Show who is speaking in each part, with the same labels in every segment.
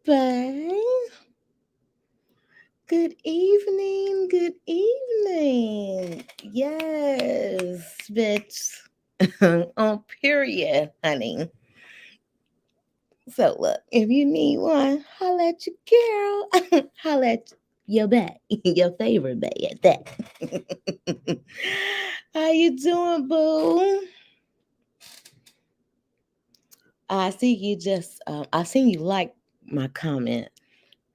Speaker 1: babe. Good evening. Good evening. Yes, bitch. On period, honey. So look, if you need one, holla at your girl. Holla at your bae, your favorite bae at that. How you doing, boo? I seen you like my comment.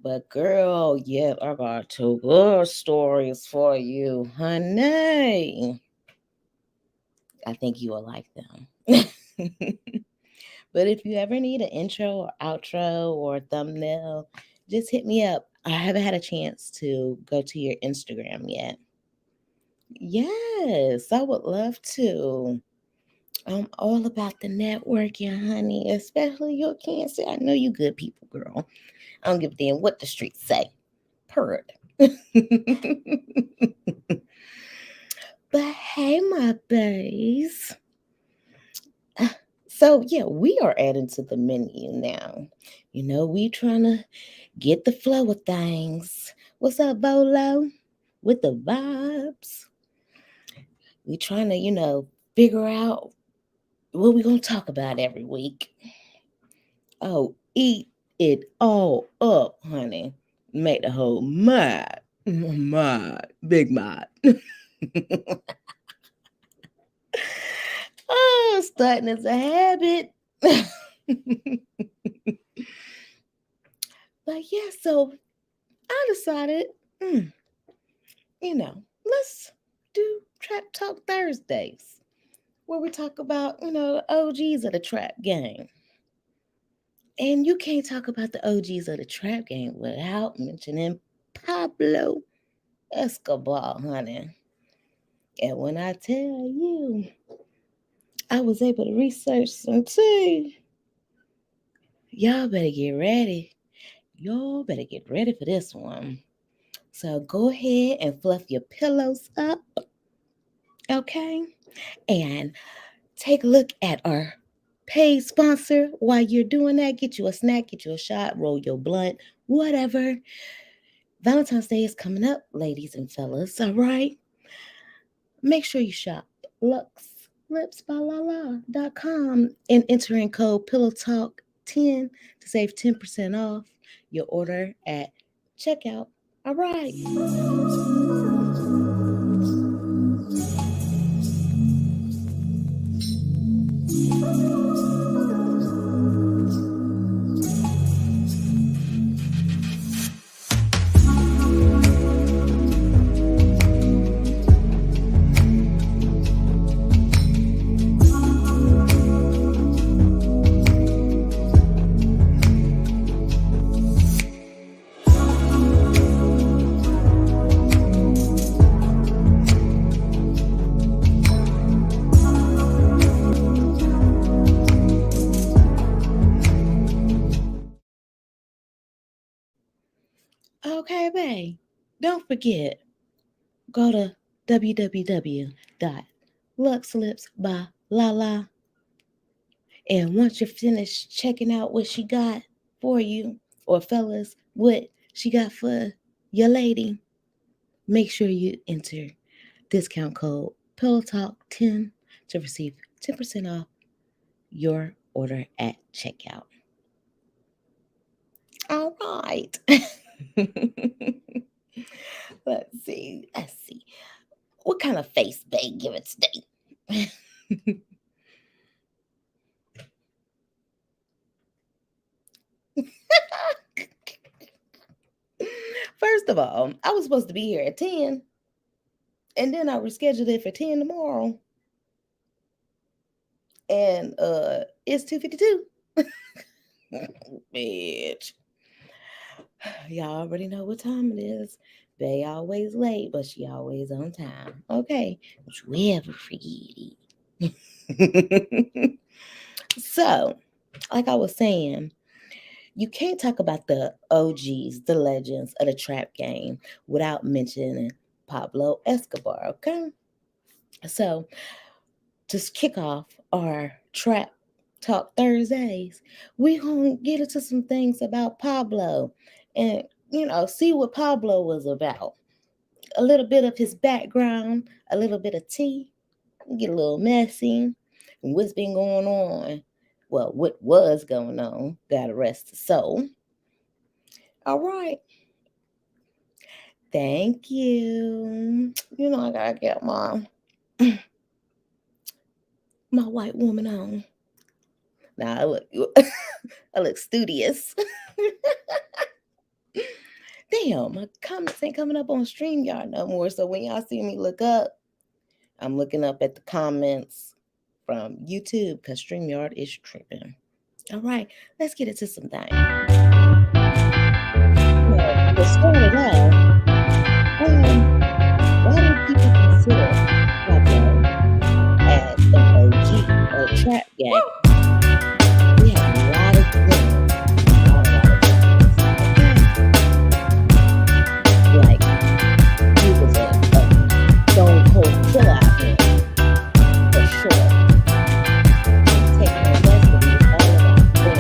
Speaker 1: But girl, yeah, I got two good stories for you, honey. I think you will like them. But if you ever need an intro or outro or thumbnail, just hit me up. I haven't had a chance to go to your Instagram yet. Yes, I would love to. I'm all about the networking, honey, especially your cancer. I know you good people, girl. I don't give a damn what the streets say. Purred. But hey, my babes. So yeah, we are adding to the menu now. We trying to get the flow of things. What's up, Bolo? With the vibes. We trying to, figure out what we gonna talk about every week. Oh, eat it all up, honey. Make the whole mad. Mad. Big mad. Oh, starting as a habit. But yeah, so I decided, mm, let's do Trap Talk Thursdays, where we talk about, the OGs of the trap game. And you can't talk about the OGs of the trap game without mentioning Pablo Escobar, honey. And when I tell you, I was able to research some tea. Y'all better get ready. Y'all better get ready for this one. So go ahead and fluff your pillows up, okay? And take a look at our paid sponsor. While you're doing that, get you a snack, get you a shot, roll your blunt, whatever. Valentine's Day is coming up, ladies and fellas, all right? Make sure you shop luxlipsbyLala.com and enter in code PillowTalk10 to save 10% off your order at checkout. All right. Okay, babe. Don't forget, go to www.luxlipsbyLala. And once you're finished checking out what she got for you, or fellas, what she got for your lady, make sure you enter discount code PillowTalk10 to receive 10% off your order at checkout. All right. Let's see. Let's see. What kind of face babe give it today? First of all, I was supposed to be here at 10, and then I rescheduled it for 10 tomorrow. And it's 2:52. Bitch. Y'all already know what time it is. They always late, but she always on time. Okay. Don't you ever forget it. So, like I was saying, you can't talk about the OGs, the legends of the trap game without mentioning Pablo Escobar, okay? So, to kick off our trap Talk Thursdays. We gonna get into some things about Pablo, and see what Pablo was about. A little bit of his background, a little bit of tea, get a little messy, and what's been going on. Well, what was going on? God rest his soul. All right. Thank you. I gotta get my white woman on. Now I look I look studious. Damn, my comments ain't coming up on StreamYard no more. So when y'all see me look up, I'm looking up at the comments from YouTube because StreamYard is tripping. All right, let's get into some things. To start it off, why do people consider Pablo as an OG or trap gang? We have a lot of things. Like, he was a stone cold killer out here, for sure. Taking our destiny was all about them.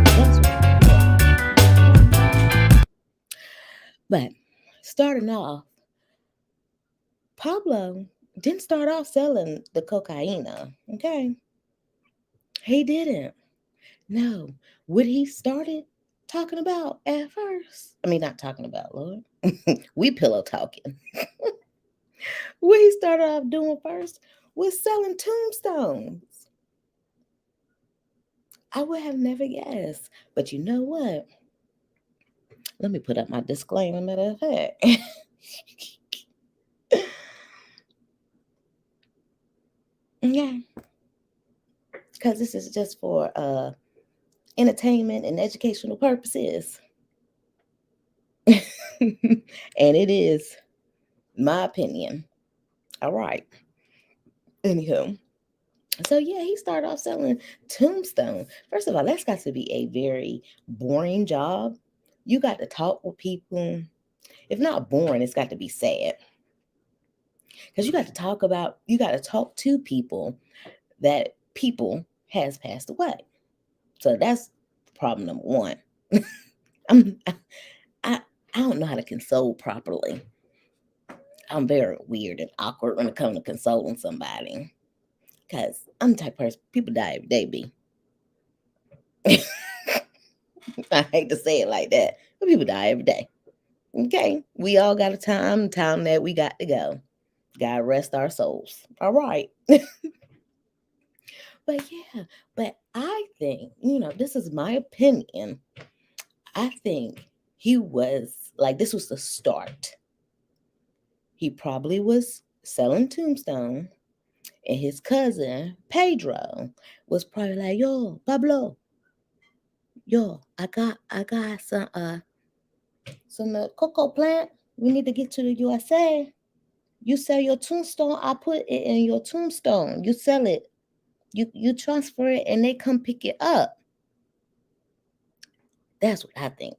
Speaker 1: That's what. But starting off, Pablo didn't start off selling the cocaine, okay? He didn't. No. What he started talking about at first, I mean, not talking about, Lord. We pillow talking. What he started off doing first was selling tombstones. I would have never guessed. But you know what? Let me put up my disclaimer, matter of fact. Yeah. Because this is just for entertainment and educational purposes. And it is my opinion. All right. Anywho. So yeah, he started off selling tombstone. First of all, that's got to be a very boring job. You got to talk with people. If not boring, it's got to be sad. Because you got to talk to people that people has passed away. So that's problem number one. I don't know how to console properly. I'm very weird and awkward when it comes to consoling somebody. Because I'm the type of person, people die every day, B. I hate to say it like that, but people die every day. Okay, we all got a time that we got to go. God rest our souls. All right. But I think, this is my opinion. I think he was like, this was the start. He probably was selling tombstone, and his cousin Pedro was probably like, "Yo, Pablo, I got some cocoa plant. We need to get to the USA. You sell your tombstone, I put it in your tombstone. You sell it. You transfer it, and they come pick it up." That's what I think,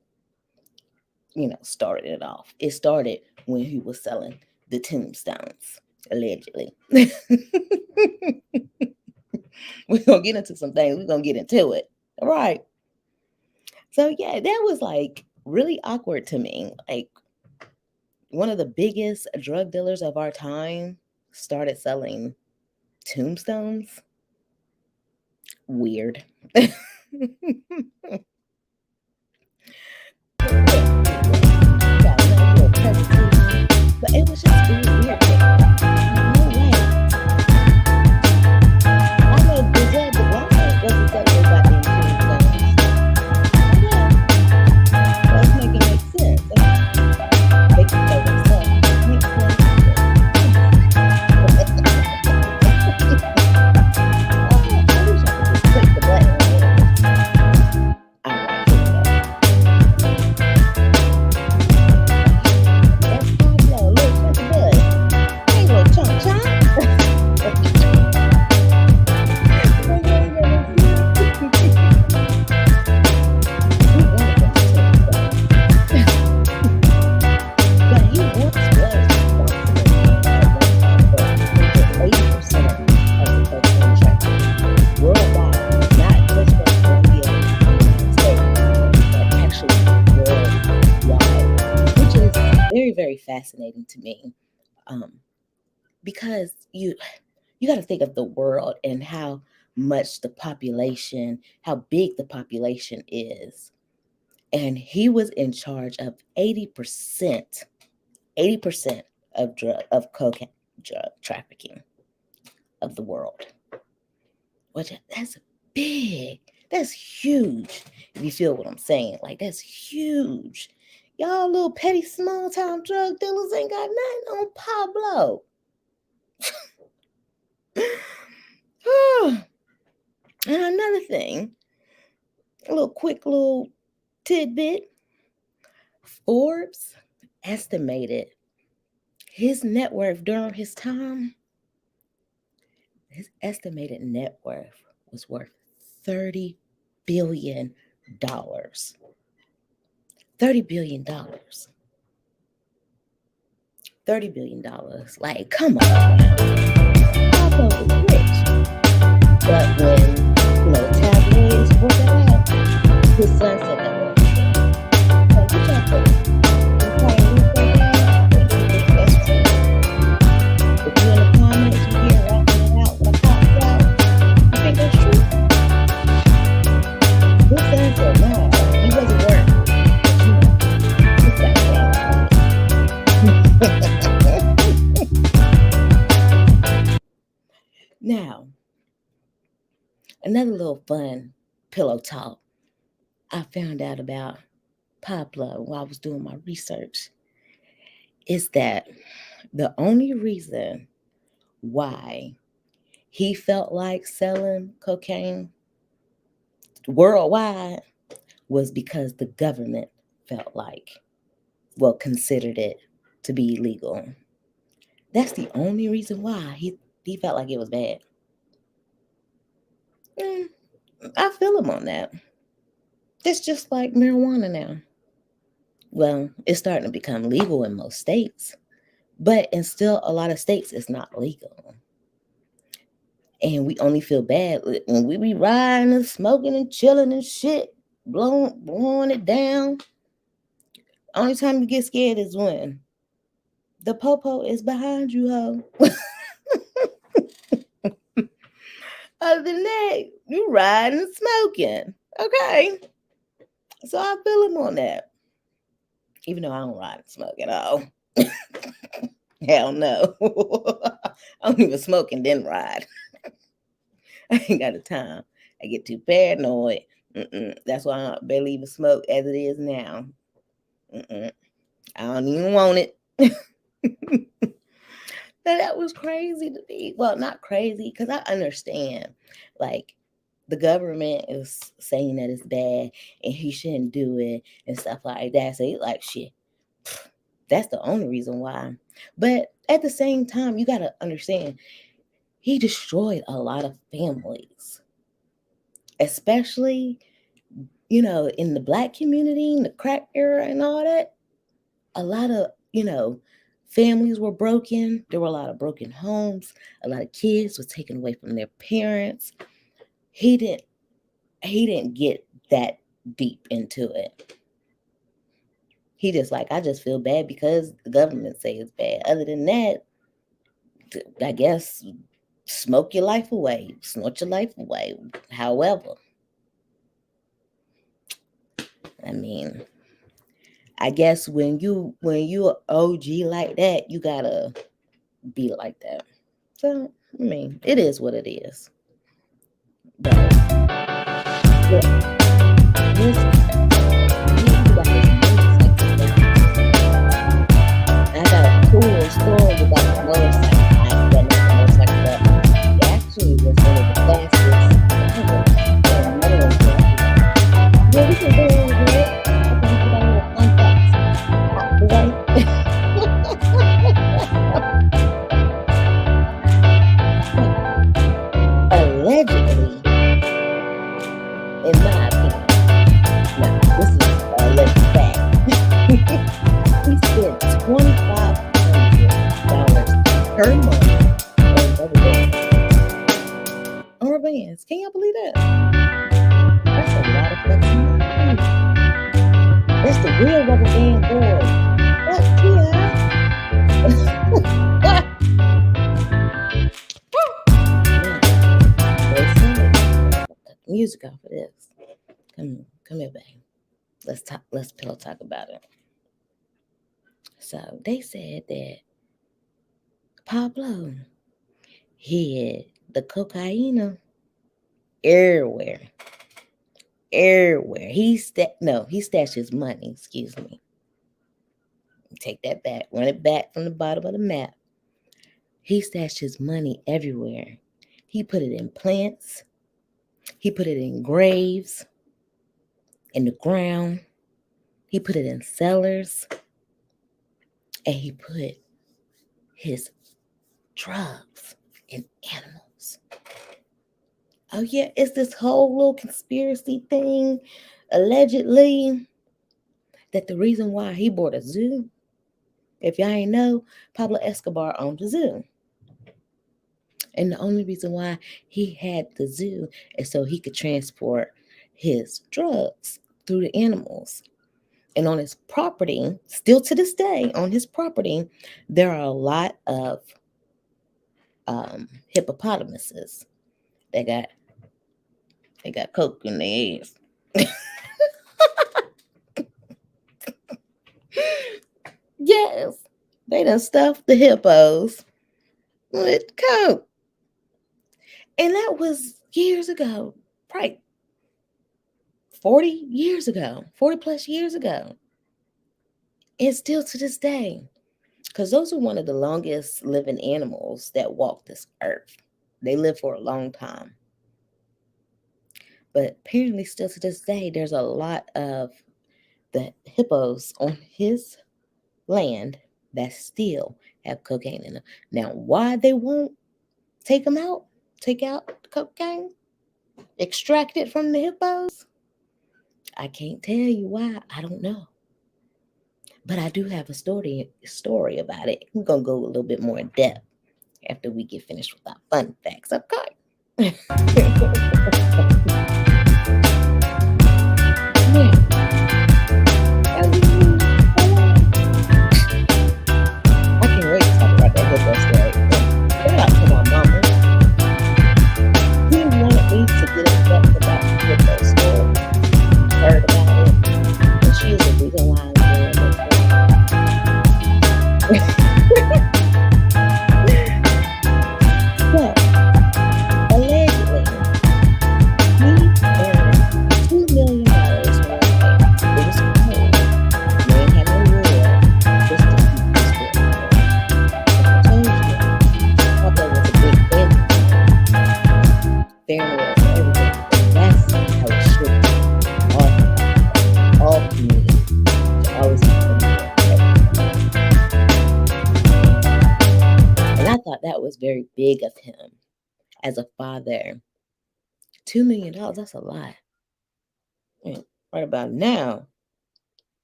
Speaker 1: started it off. It started when he was selling the tombstones, allegedly. We're going to get into some things. We're going to get into it. All right. So, yeah, that was like really awkward to me. Like, one of the biggest drug dealers of our time started selling tombstones. Weird. But it was just really weird. No way. I know Brazil wasn't selling goddamn tombstones. Yeah. Let's make it make sense. Make it so themselves. Makes sense. I wish I could just click the button. I very, very fascinating to me, because you got to think of the world and how much the population, how big the population is. And he was in charge of 80% of cocaine drug trafficking of the world. Which that's big. That's huge. If you feel what I'm saying, like that's huge. Y'all little petty small town drug dealers ain't got nothing on Pablo. And another thing, a little quick little tidbit. Forbes estimated his net worth during his time. His estimated net worth was worth $30 billion. $30 billion. $30 billion. Like, come on. Pablo was rich. But when, tabloids brought that out, his son said that was true. So you got to that's true. If you in the comments, you hear rapping it out when I pop it out, you think that's true? His son said no, he wasn't worth it. Now, another little fun pillow talk I found out about Pablo while I was doing my research is that the only reason why he felt like selling cocaine worldwide was because the government considered it to be illegal. That's the only reason why he felt like it was bad. I feel him on that. It's just like marijuana now. Well, it's starting to become legal in most states, but in still a lot of states, it's not legal. And we only feel bad when we be riding and smoking and chilling and shit, blowing it down. Only time you get scared is when the popo is behind you, ho. Other than that, you riding and smoking. Okay. So I feel him on that. Even though I don't ride and smoke at all. Hell no. I don't even smoke and then ride. I ain't got the time. I get too paranoid. That's why I barely even smoke as it is now. I don't even want it. That was crazy to me. Well, not crazy, because I understand. Like, the government is saying that it's bad and he shouldn't do it and stuff like that. So he's like, shit, that's the only reason why. But at the same time, you got to understand, he destroyed a lot of families, especially, in the Black community, in the crack era and all that. A lot of, families were broken. There were a lot of broken homes. A lot of kids were taken away from their parents. He didn't get that deep into it. He just I just feel bad because the government say it's bad. Other than that, I guess smoke your life away, snort your life away. However, I mean, I guess when you OG like that, you gotta be like that. So I mean, it is what it is. But I got a cool story about the motorcycle. I went on the motorcycle, but it actually was one of the fastest ever. And another one was yeah, we can go over it. I think we got a little fun facts out the way. Allegedly, in my opinion, now this is a alleged fact. He spent $2,500 per month on rubber bands. Can y'all believe that? That's a lot of fucking money. That's the real rubber band boy. What, yeah? go for this. Come here, babe. Let's talk. Let's pillow talk about it. So they said that Pablo hid the cocaine everywhere, everywhere. He stashed his money. Excuse me. Take that back. Run it back from the bottom of the map. He stashed his money everywhere. He put it in plants. He put it in graves, in the ground. He put it in cellars. And he put his drugs in animals. Oh, yeah, it's this whole little conspiracy thing, allegedly, that the reason why he bought a zoo, if y'all ain't know, Pablo Escobar owned a zoo. And the only reason why he had the zoo is so he could transport his drugs through the animals. And on his property, still to this day, on his property, there are a lot of hippopotamuses. They got coke in their ass. Yes, they done stuffed the hippos with coke. And that was years ago, right? 40 years ago, 40 plus years ago. And still to this day. Because those are one of the longest living animals that walk this earth. They live for a long time. But apparently still to this day, there's a lot of the hippos on his land that still have cocaine in them. Now, why they won't take out the cocaine, extract it from the hippos, I can't tell you why. I don't know. But I do have a story about it. We're going to go a little bit more in depth after we get finished with our fun facts. Okay. Yeah. I can't wait to talk about that hippo story. Shout out to my mama. He wanted me to get in depth about the hippo story. Heard about it. And she is the reason why I'm doing this. So, allegedly, he earned $2 million one night. It was cold. Man had no reward just to keep his foot. I told you, Pablo was a big fan. Fairness, everything. That's how it should be. All communities should always have and I thought that was very big of him as a father. $2 million, that's a lot. And right about now,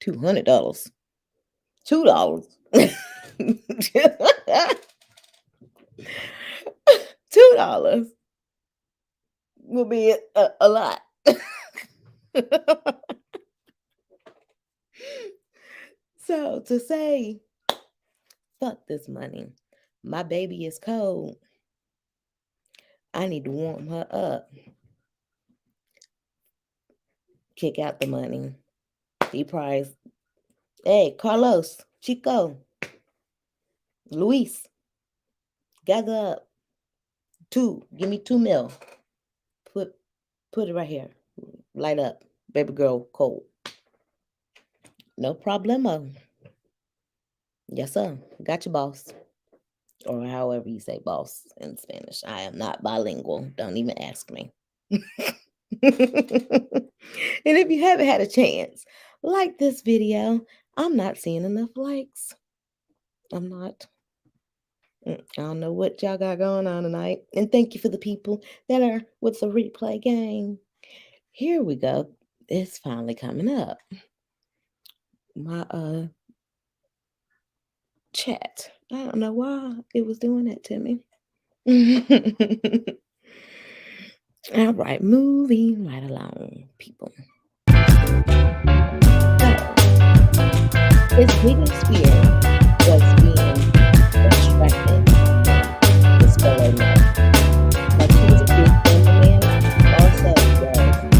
Speaker 1: $200. $2. $2 will be a lot. So to say, fuck this money. My baby is cold. I need to warm her up. Kick out the money. He probably, hey, Carlos, Chico, Luis, gather up. Give me $2 million. Put it right here. Light up. Baby girl cold. No problemo. Yes, sir. Got you, boss. Or however you say boss in Spanish. I am not bilingual. Don't even ask me. And if you haven't had a chance, like this video. I'm not seeing enough likes. I'm not. I don't know what y'all got going on tonight. And thank you for the people that are with the replay game. Here we go. It's finally coming up. My chat. I don't know why it was doing that to me. All right, moving right along, people. His biggest fear was being distracted from his fellow man. Like he was a big family man, also was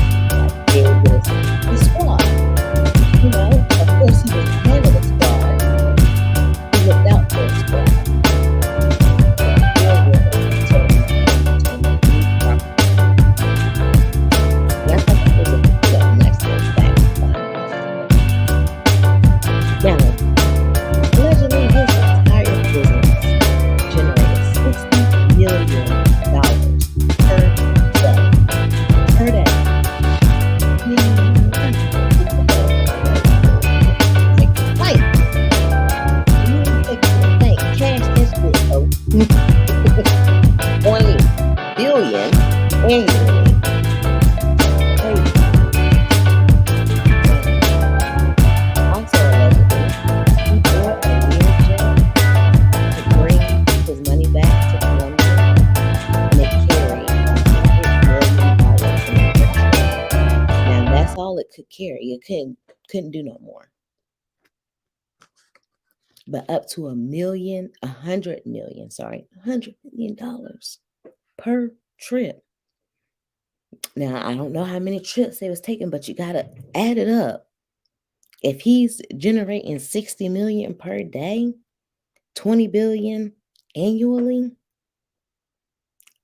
Speaker 1: carry. It couldn't do no more. But up to $100 million per trip. Now, I don't know how many trips they was taking, but you got to add it up. If he's generating 60 million per day, 20 billion annually,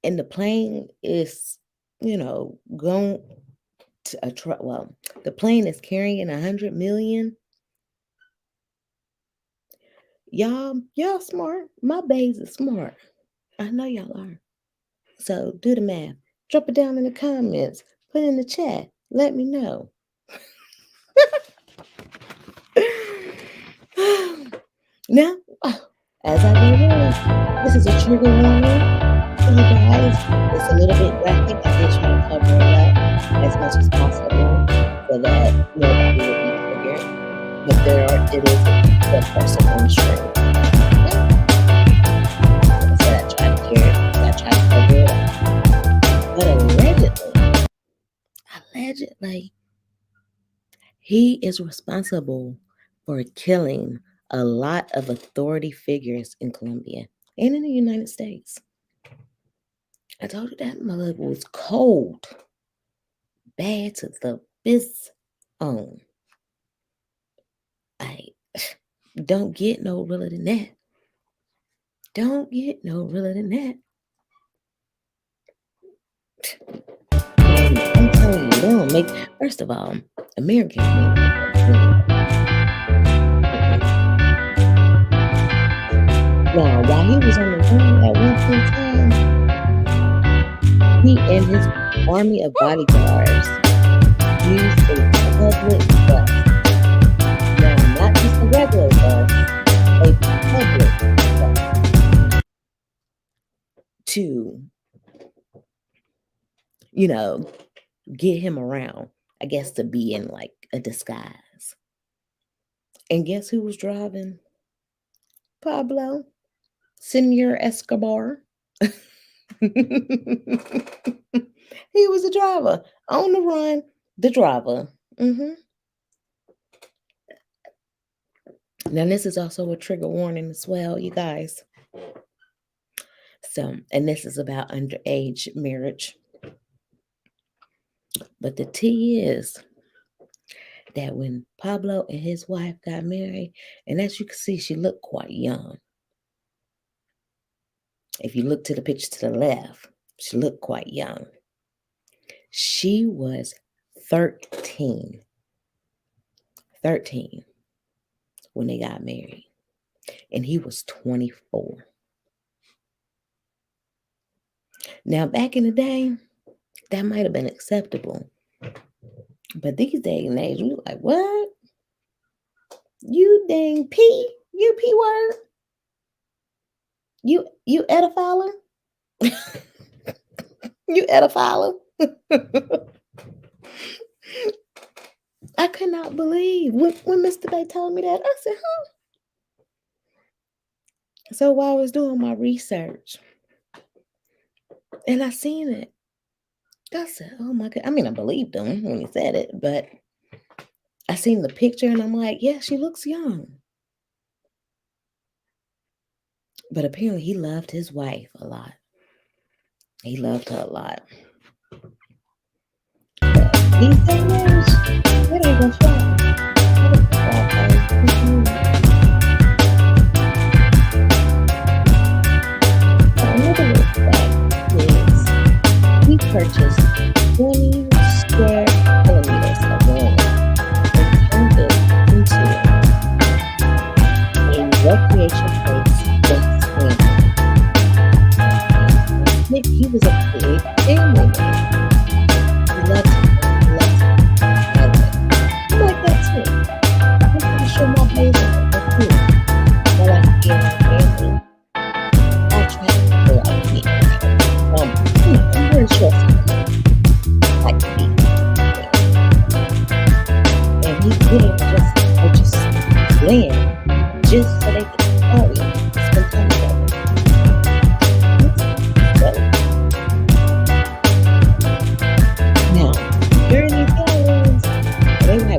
Speaker 1: and the plane is, going to a truck. Well, the plane is carrying 100 million. Y'all smart. My babes is smart. I know y'all are. So do the math. Drop it down in the comments. Put it in the chat. Let me know. Now, as I go on, this is a trigger warning for you guys. It's a little bit graphic. I did try to cover it up as much as possible so that nobody will be triggered. But it is a person on the stream. Like I said, I tried to cover it up. But allegedly, he is responsible for killing a lot of authority figures in Colombia and in the United States. I told you that mother was cold, bad to the bone. I don't get no realer than that. Don't get no realer than that. I'm telling you, they don't make. First of all, Americans make. Now, while he was on the run at one point in time, he and his army of bodyguards used a public bus. Now, not just a regular bus, a public bus. To, get him around. I guess to be in like a disguise. And guess who was driving? Pablo. Senor Escobar. He was a driver. On the run, the driver. Now, this is also a trigger warning as well, you guys. So, and this is about underage marriage. But the tea is that when Pablo and his wife got married, and as you can see, she looked quite young. If you look to the picture to the left, she looked quite young. She was 13 when they got married. And he was 24. Now, back in the day, that might have been acceptable. But these days and age, we like, what? You dang P? You P word? You edifying? You edifying? I could not believe when Mr. Bay told me that. I said, huh? So while I was doing my research and I seen it, I said, oh my God. I mean, I believed him when he said it, but I seen the picture and I'm like, yeah, she looks young. But apparently he loved his wife a lot. He loved her a lot. These days, it ain't gonna fly. Another little fact is he purchased 20 square kilometers of land and turned it into a recreation place for his family. He was a big family man. He loved it. I like that too. I'm pretty sure my babies are cool. But I feel family. I try to feel like me. I'm very sure like me. And he didn't just purchase land just so they could party, spend time together. Now, during these gatherings, they would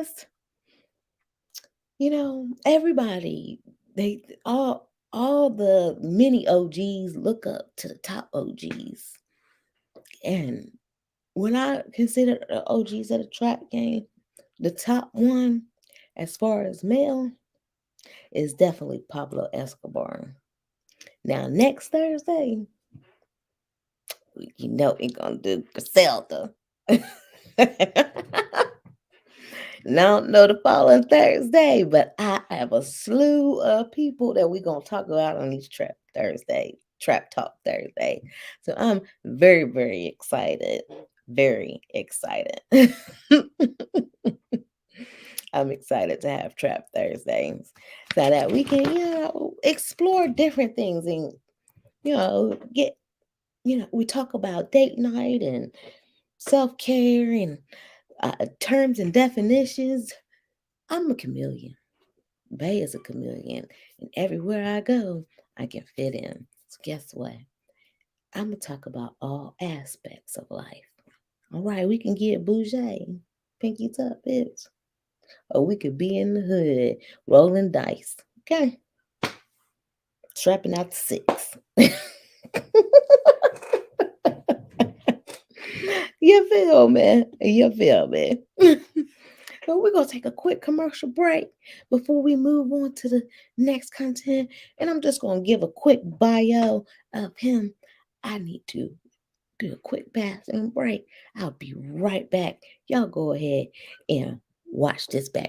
Speaker 1: just, everybody, they all the mini OGs look up to the top OGs. And when I consider the OGs of the trap game, the top one, as far as male, is definitely Pablo Escobar. Now, next Thursday, we're gonna do Griselda. Now, no, the following Thursday, but I have a slew of people that we're gonna talk about on these Trap Talk Thursday. So I'm very, very excited. Very excited. I'm excited to have Trap Thursdays so that we can, explore different things and, get, we talk about date night and self-care and terms and definitions. I'm a chameleon. Bay is a chameleon. And everywhere I go, I can fit in. So guess what? I'm going to talk about all aspects of life. All right, we can get bougie, pinky top bitch. Or we could be in the hood, rolling dice. Okay? Strapping out the six. You feel me? You feel me? So we're going to take a quick commercial break before we move on to the next content. And I'm just going to give a quick bio of him. I need to do a quick bathroom break. I'll be right back. Y'all go ahead and watch this back.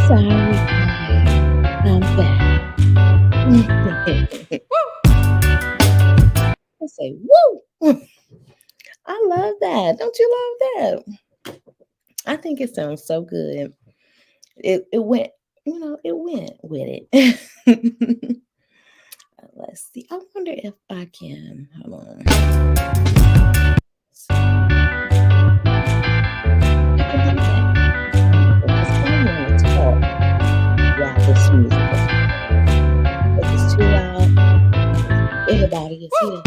Speaker 1: Sorry, guys. I'm back. I say, woo! I love that. Don't you love that? I think it sounds so good. It went, it went with it. Let's see. I wonder if I can. Hold on. I can do that. Because I want to talk while this music is playing. If it's too loud, everybody is here.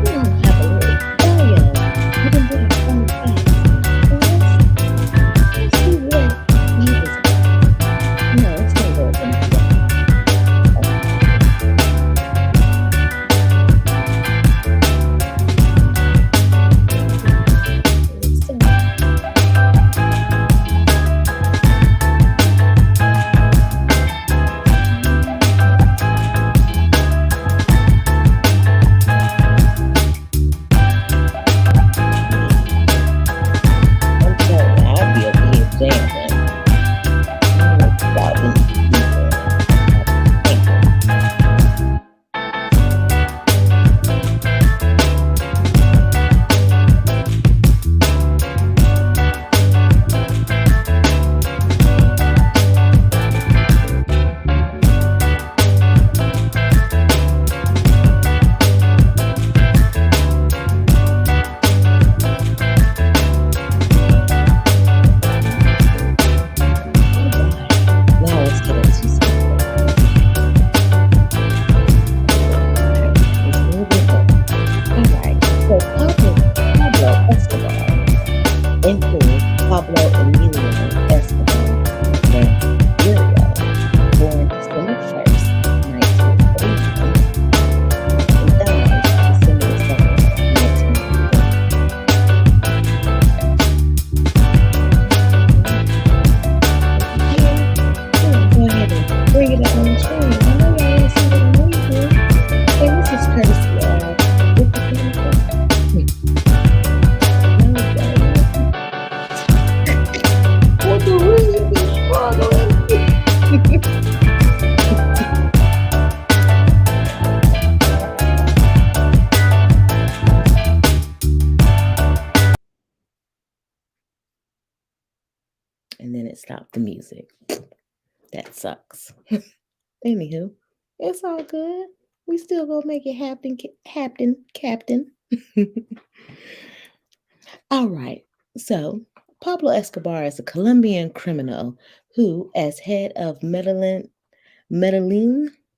Speaker 1: We're gonna have a little. Oh yeah, we can do a fun fact. So let's see what he was about. No, it's gonna go in the I'm telling you, I'll be over here jamming. About these people. Thank you. Now let's get into something. Let's move it on. Alright, so Pablo Escobar includes Pablo Emilio Escobar Gaviria, born December 1st, 1931, and died December 2nd, 1991. Go ahead and bring it up on the screen. I know y'all want to see what I know you do. Hey, this is courtesy of Ricky Chemical. What the reason be struggling? And then it stopped the music. That sucks. Anywho, it's all good. We still gonna make it happen, Captain. All right. So Pablo Escobar is a Colombian criminal who, as head of Medellin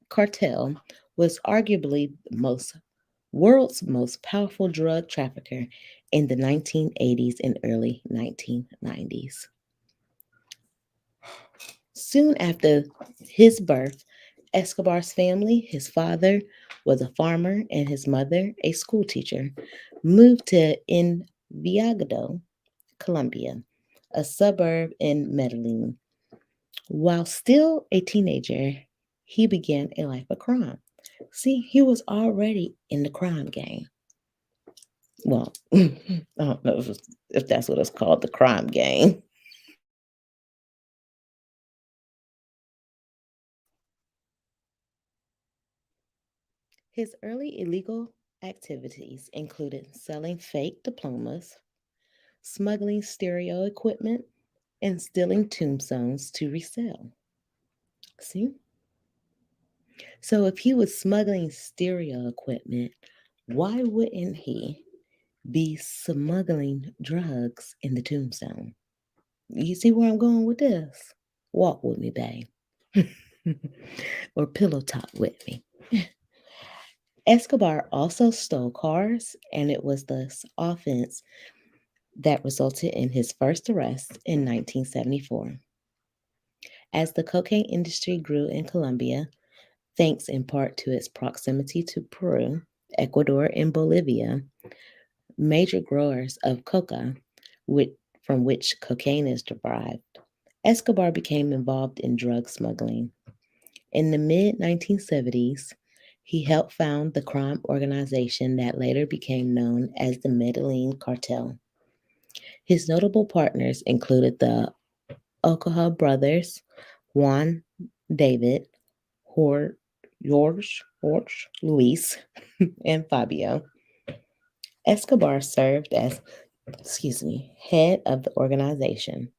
Speaker 1: cartel, was arguably the world's most powerful drug trafficker in the 1980s and early 1990s. Soon after his birth, Escobar's family, his father was a farmer and his mother a school teacher, moved to Envigado, Colombia, a suburb in Medellin. While still a teenager, he began a life of crime. See, he was already in the crime game. Well, I don't know if that's what it's called, the crime game. His early illegal activities included selling fake diplomas, smuggling stereo equipment, and stealing tombstones to resell. See? So if he was smuggling stereo equipment, why wouldn't he be smuggling drugs in the tombstone? You see where I'm going with this? Walk with me, babe. Or pillow talk with me. Escobar also stole cars, and it was this offense that resulted in his first arrest in 1974. As the cocaine industry grew in Colombia, thanks in part to its proximity to Peru, Ecuador, and Bolivia, major growers of coca, from which cocaine is derived, Escobar became involved in drug smuggling. In the mid 1970s, he helped found the crime organization that later became known as the Medellin Cartel. His notable partners included the Ocaha brothers, Juan, David, Jorge, Luis, and Fabio. Escobar served as head of the organization,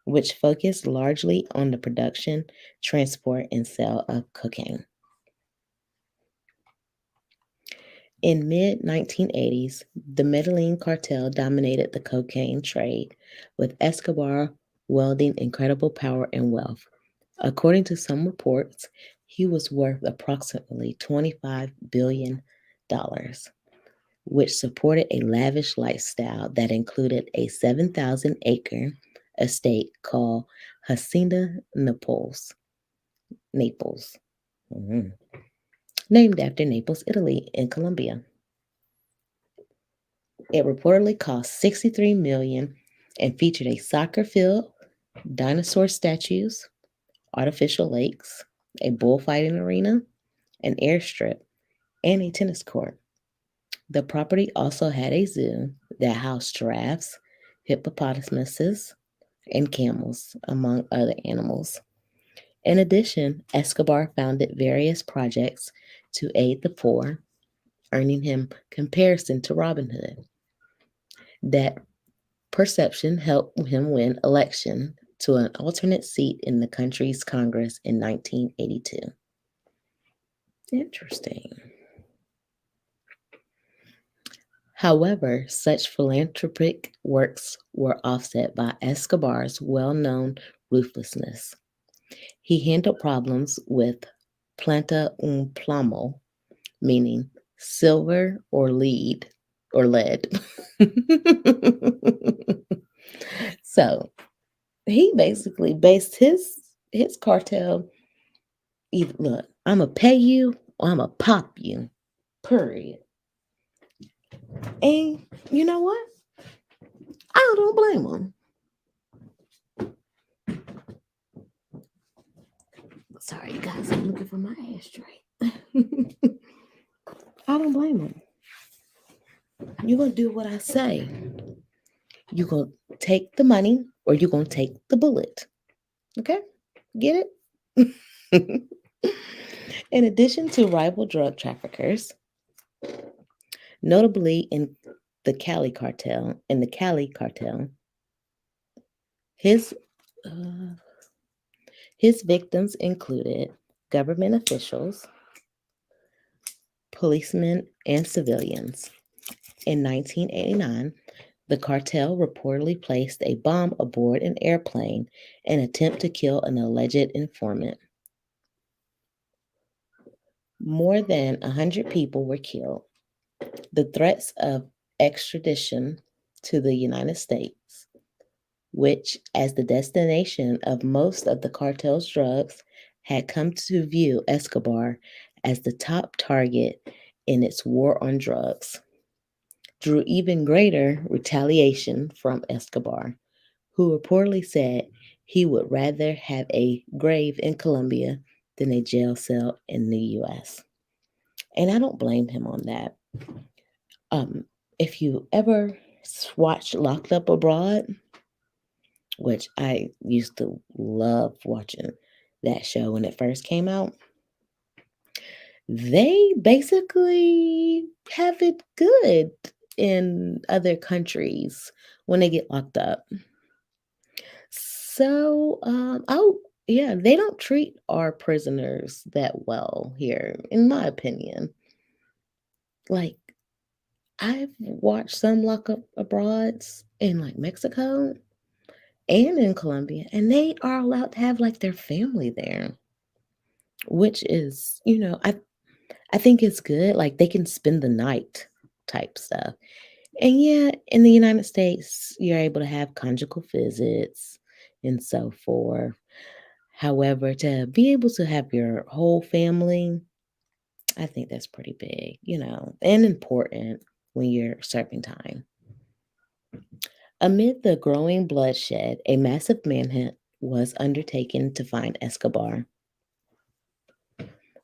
Speaker 1: which focused largely on the production, transport, and sale of cocaine. In mid 1980s, the Medellin cartel dominated the cocaine trade, with Escobar wielding incredible power and wealth. According to some reports, he was worth approximately $25 billion, dollars, which supported a lavish lifestyle that included a 7,000-acre estate called Hacienda Naples, mhm, named after Naples, Italy, in Colombia. It reportedly cost 63 million and featured a soccer field, dinosaur statues, artificial lakes, a bullfighting arena, an airstrip, and a tennis court. The property also had a zoo that housed giraffes, hippopotamuses, and camels, among other animals. In addition, Escobar founded various projects to aid the poor, earning him comparison to Robin Hood. That perception helped him win election to an alternate seat in the country's Congress in 1982. Interesting. However, such philanthropic works were offset by Escobar's well known ruthlessness. He handled problems with planta un plomo, meaning silver or lead. So he basically based his cartel either look, I'ma pay you or I'ma pop you. Period. And you know what? I don't blame him. Sorry, you guys, I'm looking for my ashtray. I don't blame him. You're gonna do what I say. You're gonna take the money or you're gonna take the bullet. Okay? Get it? In addition to rival drug traffickers, notably in the Cali cartel, his uh, his victims included government officials, policemen, and civilians. In 1989, the cartel reportedly placed a bomb aboard an airplane in an attempt to kill an alleged informant. More than 100 people were killed. The threats of extradition to the United States, which, as the destination of most of the cartel's drugs, had come to view Escobar as the top target in its war on drugs, drew even greater retaliation from Escobar, who reportedly said he would rather have a grave in Colombia than a jail cell in the US. And I don't blame him on that. Um, if you ever watched Locked Up Abroad, which I used to love watching that show when it first came out, they basically have it good in other countries when they get locked up. So, oh, yeah, they don't treat our prisoners that well here, in my opinion. Like, I've watched some lock up abroads in like Mexico and in Colombia, and they are allowed to have like their family there, which is, I think it's good. Like they can spend the night type stuff. And yeah, in the United States, you're able to have conjugal visits and so forth. However, to be able to have your whole family, I think that's pretty big, and important when you're serving time. Amid the growing bloodshed, a massive manhunt was undertaken to find Escobar,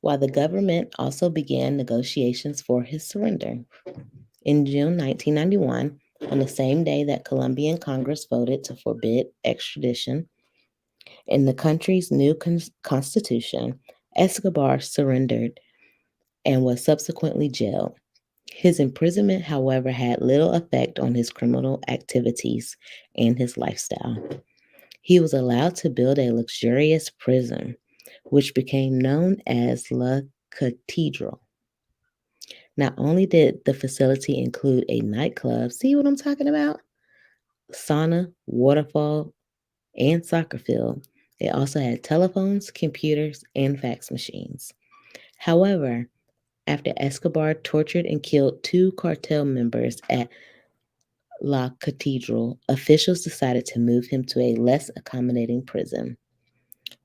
Speaker 1: while the government also began negotiations for his surrender. In June 1991, on the same day that Colombian Congress voted to forbid extradition, in the country's new constitution, Escobar surrendered and was subsequently jailed. His imprisonment, however, had little effect on his criminal activities and his lifestyle. He was allowed to build a luxurious prison, which became known as La Cathedral. Not only did the facility include a nightclub, see what I'm talking about? Sauna, waterfall, and soccer field. It also had telephones, computers, and fax machines. However, after Escobar tortured and killed two cartel members at La Cathedral, officials decided to move him to a less accommodating prison.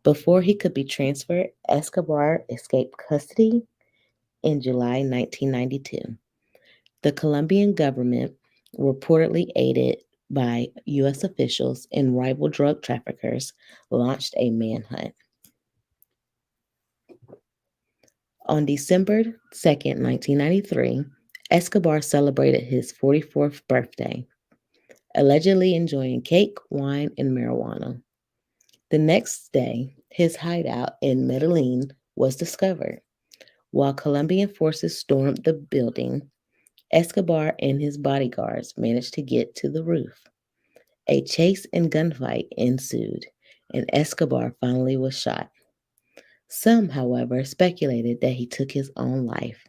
Speaker 1: Before he could be transferred, Escobar escaped custody in July 1992. The Colombian government, reportedly aided by U.S. officials and rival drug traffickers, launched a manhunt. On December 2nd, 1993, Escobar celebrated his 44th birthday, allegedly enjoying cake, wine, and marijuana. The next day, his hideout in Medellin was discovered. While Colombian forces stormed the building, Escobar and his bodyguards managed to get to the roof. A chase and gunfight ensued, and Escobar finally was shot. Some, however, speculated that he took his own life.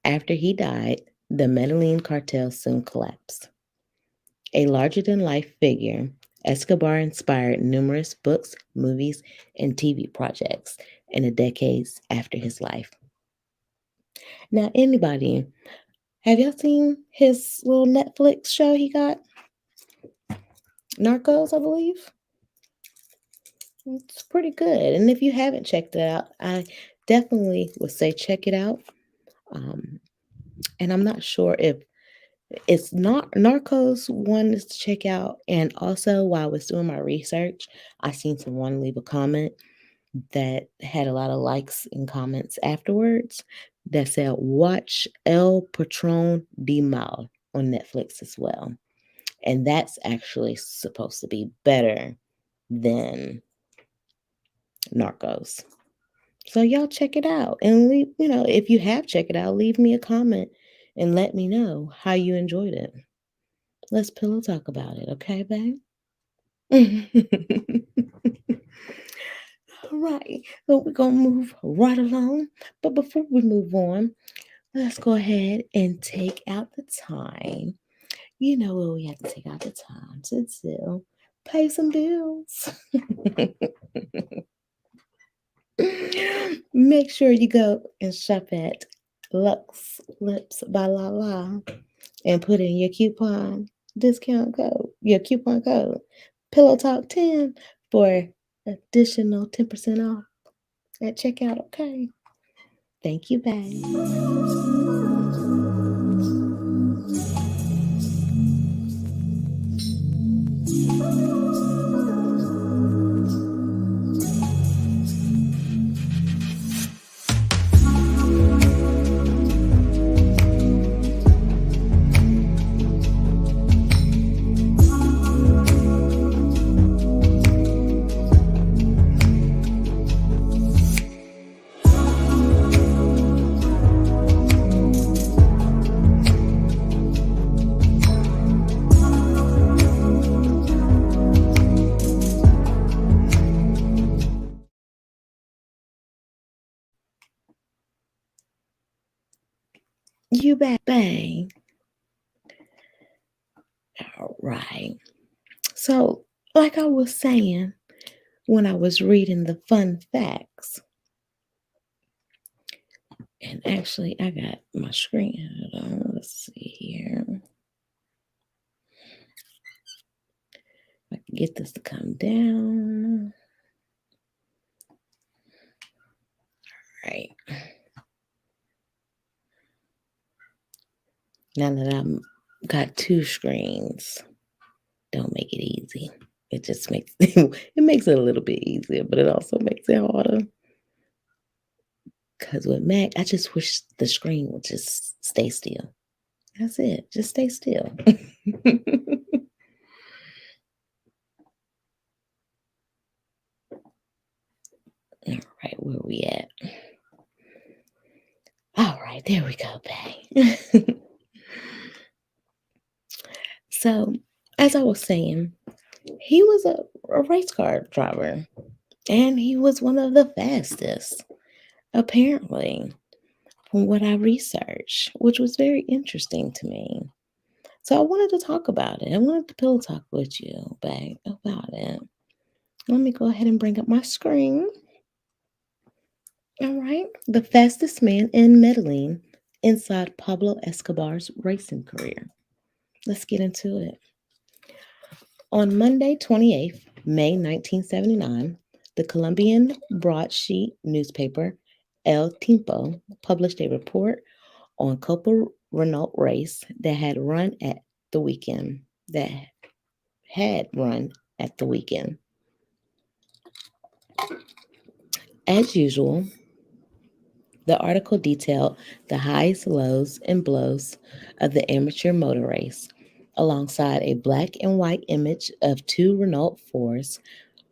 Speaker 1: After he died, the Medellin cartel soon collapsed. A larger than life figure, Escobar inspired numerous books, movies, and TV projects in the decades after his life. Now, anybody, have y'all seen his little Netflix show he got? Narcos, I believe. It's pretty good. And if you haven't checked it out, I definitely would say check it out. Um, and I'm not sure if it's not Narcos one is to check out. And also, while I was doing my research, I seen someone leave a comment that had a lot of likes and comments afterwards that said, watch El Patron de Mal on Netflix as well. And that's actually supposed to be better than Narcos. So y'all check it out and leave, if you have checked it out, leave me a comment and let me know how you enjoyed it. Let's pillow talk about it, okay, babe? All right. So we're gonna move right along. But before we move on, let's go ahead and take out the time. You know what we have to take out the time to do? Pay some bills. Make sure you go and shop at Lux Lips by Lala and put in your coupon code Pillow Talk 10 for additional 10% off at checkout. Okay. Thank you, babe. You back, babe. All right. So, like I was saying when I was reading the fun facts, and actually, I got my screen. Hold on, let's see here. I can get this to come down. All right. Now that I'm got two screens, don't make it easy. It just makes it makes it a little bit easier, but it also makes it harder. Because with Mac, I just wish the screen would just stay still. That's it. Just stay still. All right, where we at? All right, There we go, babe. So, as I was saying, he was a race car driver and he was one of the fastest, apparently, from what I researched, which was very interesting to me. So, I wanted to talk about it. I wanted to pillow talk with you, babe, about it. Let me go ahead and bring up my screen. All right. The fastest man in Medellin inside Pablo Escobar's racing career. Let's get into it. On Monday, 28th May 1979, the Colombian broadsheet newspaper El Tiempo published a report on Copa Renault race the weekend. That had run at the weekend. As usual, the article detailed the highs, lows, and blows of the amateur motor race, alongside a black and white image of two Renault 4s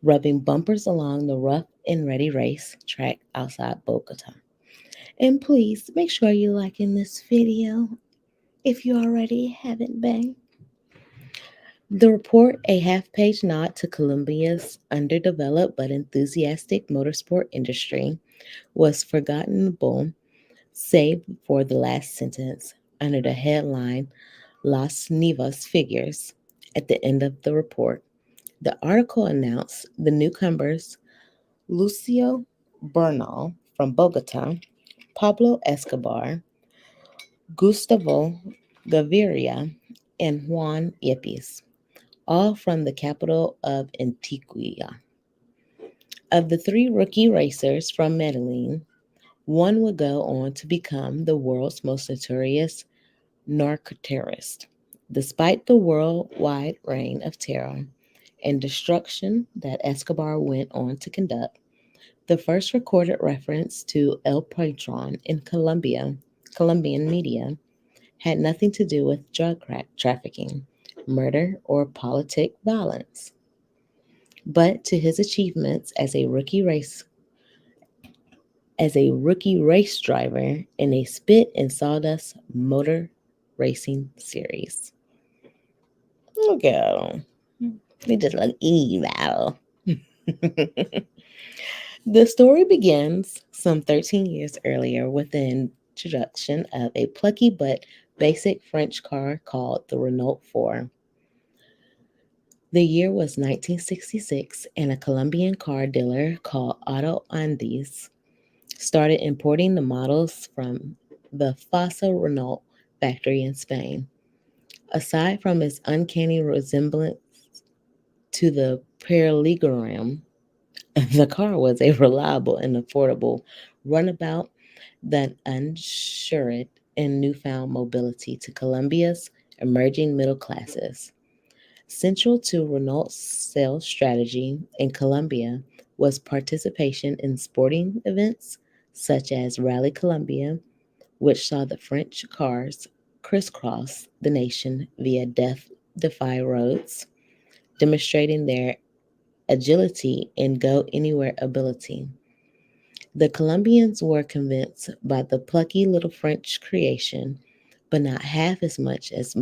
Speaker 1: rubbing bumpers along the rough and ready race track outside Bogota. And please make sure you're liking this video if you already haven't been. The report, a half page nod to Colombia's underdeveloped but enthusiastic motorsport industry, was forgottenable save for the last sentence under the headline Las Nivas Figures. At the end of the report, the article announced the newcomers Lucio Bernal from Bogota, Pablo Escobar, Gustavo Gaviria, and Juan Yepes, all from the capital of Antigua. Of the three rookie racers from Medellin, one would go on to become the world's most notorious narco-terrorist. Despite the worldwide reign of terror and destruction that Escobar went on to conduct, the first recorded reference to El Patron in Colombian media, had nothing to do with trafficking, murder, or politic violence, but to his achievements as a rookie race driver in a spit and sawdust motor racing series. Girl, they just look evil. The story begins some 13 years earlier with the introduction of a plucky but basic French car called the Renault 4. The year was 1966, and a Colombian car dealer called Auto Andes started importing the models from the Fasa Renault factory in Spain. Aside from its uncanny resemblance to the parallelogram, the car was a reliable and affordable runabout that ensured and newfound mobility to Colombia's emerging middle classes. Central to Renault's sales strategy in Colombia was participation in sporting events such as Rally Colombia, which saw the French cars crisscross the nation via death defy roads, demonstrating their agility and go anywhere ability. The Colombians were convinced by the plucky little French creation, but not half as much as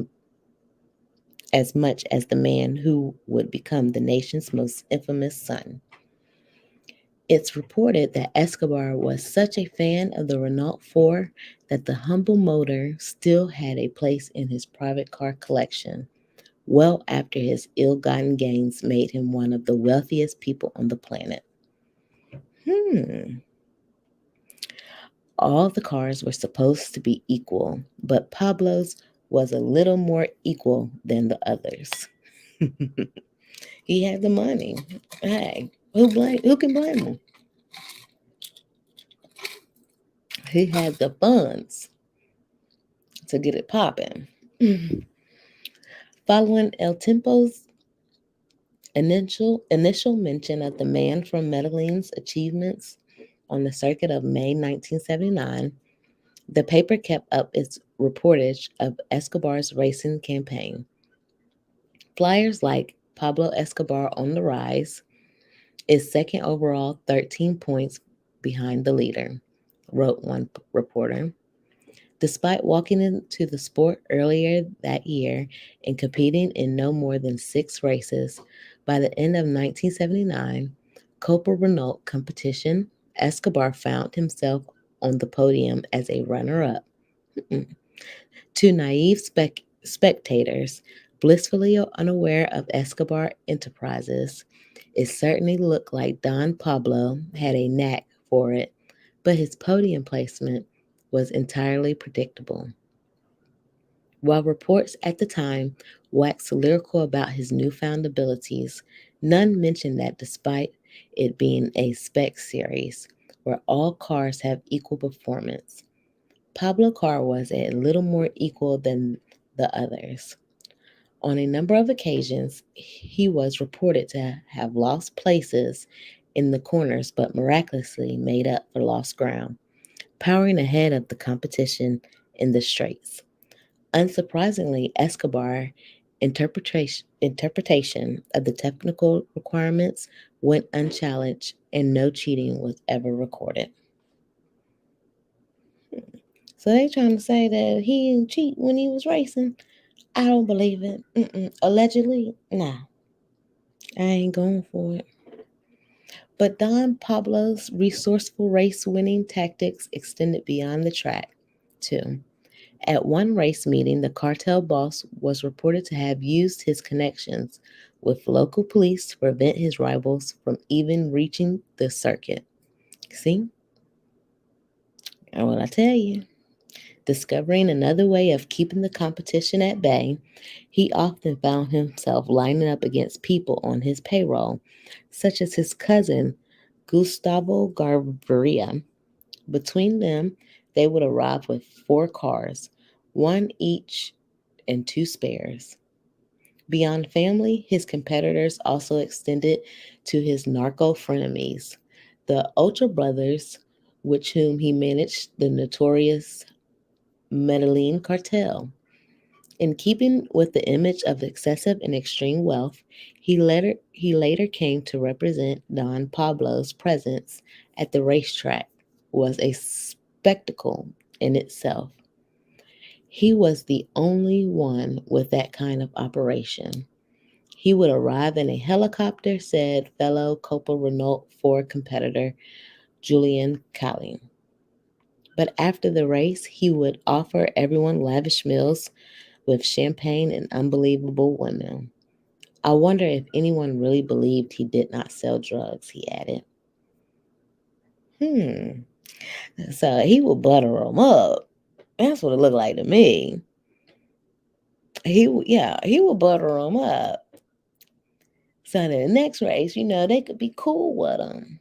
Speaker 1: the man who would become the nation's most infamous son. It's reported that Escobar was such a fan of the Renault 4 that the humble motor still had a place in his private car collection, well after his ill gotten gains made him one of the wealthiest people on the planet. Hmm. All the cars were supposed to be equal, but Pablo's was a little more equal than the others. He had the money. Hey, who can blame him? He had the funds to get it popping. Following El Tempo's initial mention of the man from Medellin's achievements on the circuit of May 1979, the paper kept up its reportage of Escobar's racing campaign. Flyers like Pablo Escobar on the rise is second overall, 13 points behind the leader, wrote one reporter. Despite walking into the sport earlier that year and competing in no more than 6 races, by the end of 1979, Copa Renault competition, Escobar found himself on the podium as a runner up. To naive spectators, blissfully unaware of Escobar enterprises, it certainly looked like Don Pablo had a knack for it, but his podium placement was entirely predictable. While reports at the time waxed lyrical about his newfound abilities, none mentioned that despite it being a spec series where all cars have equal performance, Pablo Car was a little more equal than the others. On a number of occasions, he was reported to have lost places in the corners but miraculously made up for lost ground, powering ahead of the competition in the straights. Unsurprisingly, Escobar's interpretation of the technical requirements went unchallenged and no cheating was ever recorded. So they trying to say that he didn't cheat when he was racing. I don't believe it. Allegedly, nah, I ain't going for it. But Don Pablo's resourceful race winning tactics extended beyond the track, too. At one race meeting, the cartel boss was reported to have used his connections with local police to prevent his rivals from even reaching the circuit. See? And what I tell you, discovering another way of keeping the competition at bay, he often found himself lining up against people on his payroll, such as his cousin Gustavo Garveria. Between them, they would arrive with 4 cars, one each and 2 spares. Beyond family, his competitors also extended to his narco frenemies, the Ultra Brothers, with whom he managed the notorious Medellin cartel. In keeping with the image of excessive and extreme wealth, he later came to represent Don Pablo's presence at the racetrack was a spectacle in itself. He was the only one with that kind of operation. He would arrive in a helicopter, said fellow Copa Renault Ford competitor Julian Calling. But after the race, he would offer everyone lavish meals with champagne and unbelievable women. I wonder if anyone really believed he did not sell drugs, he added. Hmm. So he would butter them up. That's what it looked like to me. He would butter them up. So in the next race, they could be cool with him.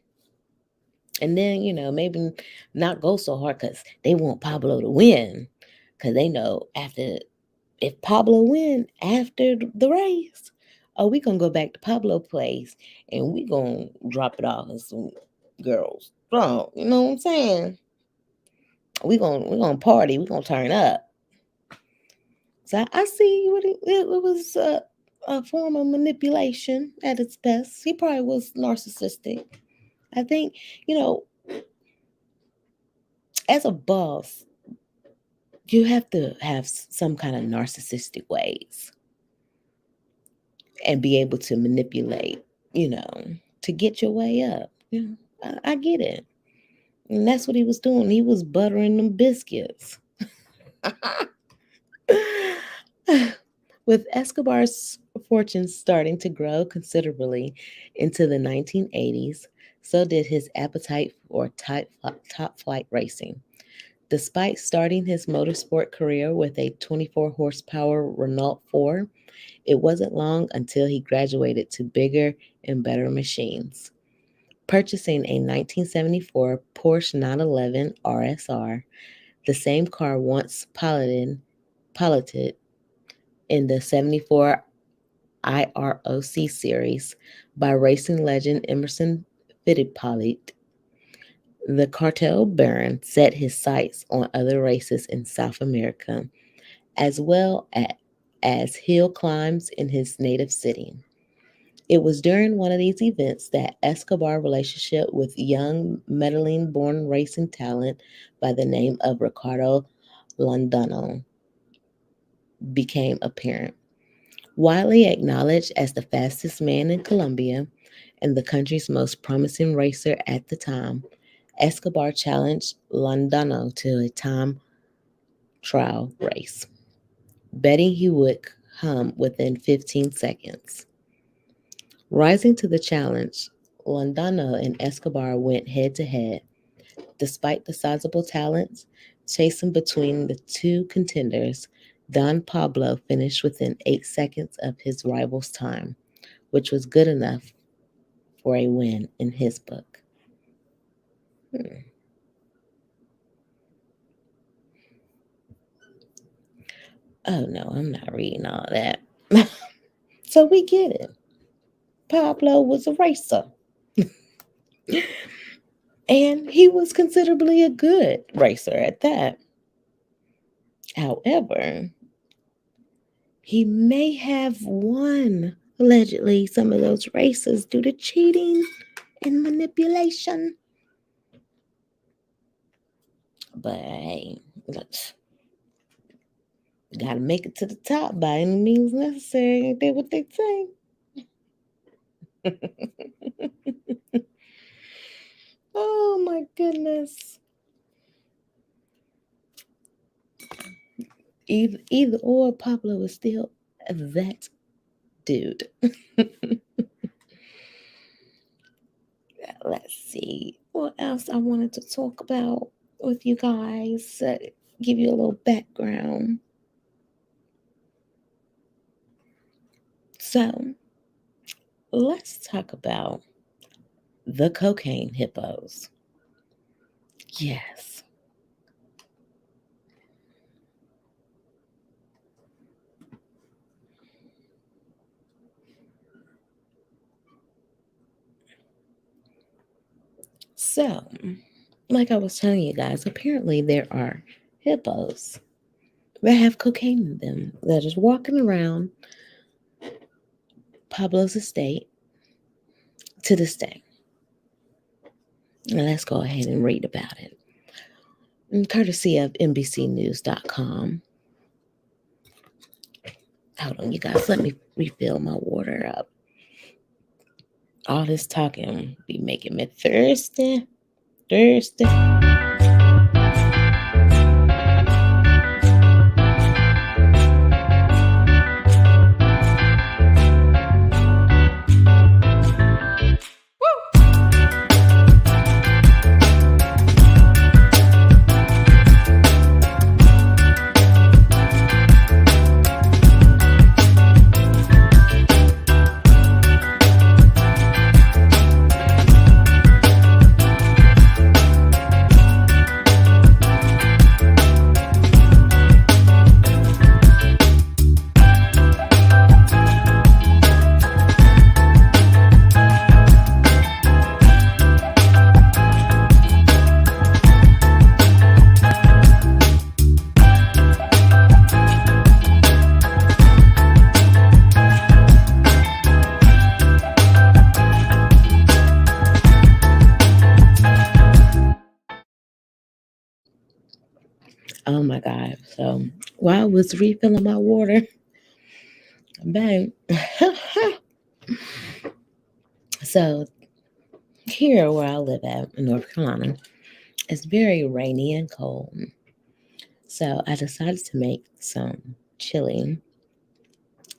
Speaker 1: And then, maybe not go so hard because they want Pablo to win. Because they know if Pablo win after the race, oh, we gonna go back to Pablo place and we gonna drop it off in some girls. Bro, you know what I'm saying? We gonna party. We gonna turn up. So I see what it was a form of manipulation at its best. He probably was narcissistic. I think you know, as a boss, you have to have some kind of narcissistic ways and be able to manipulate, you know, to get your way up. I get it. And that's what he was doing. He was buttering them biscuits. With Escobar's fortune starting to grow considerably into the 1980s, so did his appetite for top flight racing. Despite starting his motorsport career with a 24 horsepower Renault 4, it wasn't long until he graduated to bigger and better machines. Purchasing a 1974 Porsche 911 RSR, the same car once piloted in the 74 IROC series by racing legend Emerson Fittipaldi, the cartel baron set his sights on other races in South America, as well as hill climbs in his native city. It was during one of these events that Escobar's relationship with young Medellin born racing talent by the name of Ricardo Londano became apparent. Widely acknowledged as the fastest man in Colombia and the country's most promising racer at the time, Escobar challenged Londano to a time trial race, betting he would come within 15 seconds. Rising to the challenge, Londano and Escobar went head to head. Despite the sizable talents chasing between the two contenders, Don Pablo finished within 8 seconds of his rival's time, which was good enough for a win in his book. Hmm. Oh no, I'm not reading all that. So we get it. Pablo was a racer, and he was considerably a good racer at that. However, he may have won, allegedly, some of those races due to cheating and manipulation. But hey, gotta make it to the top by any means necessary. Ain't that what they say? Oh my goodness. Either or, Pablo is still that dude. Let's see what else I wanted to talk about with you guys. Give you a little background. So let's talk about the cocaine hippos. Yes. So, like I was telling you guys, apparently there are hippos that have cocaine in them that is walking around Pablo's estate to this day. Now let's go ahead and read about it. Courtesy of NBCnews.com. Hold on, you guys, let me refill my water up. All this talking be making me thirsty. Thirsty. Oh my God. So while I was refilling my water, bang. So here where I live at in North Carolina, it's very rainy and cold. So I decided to make some chili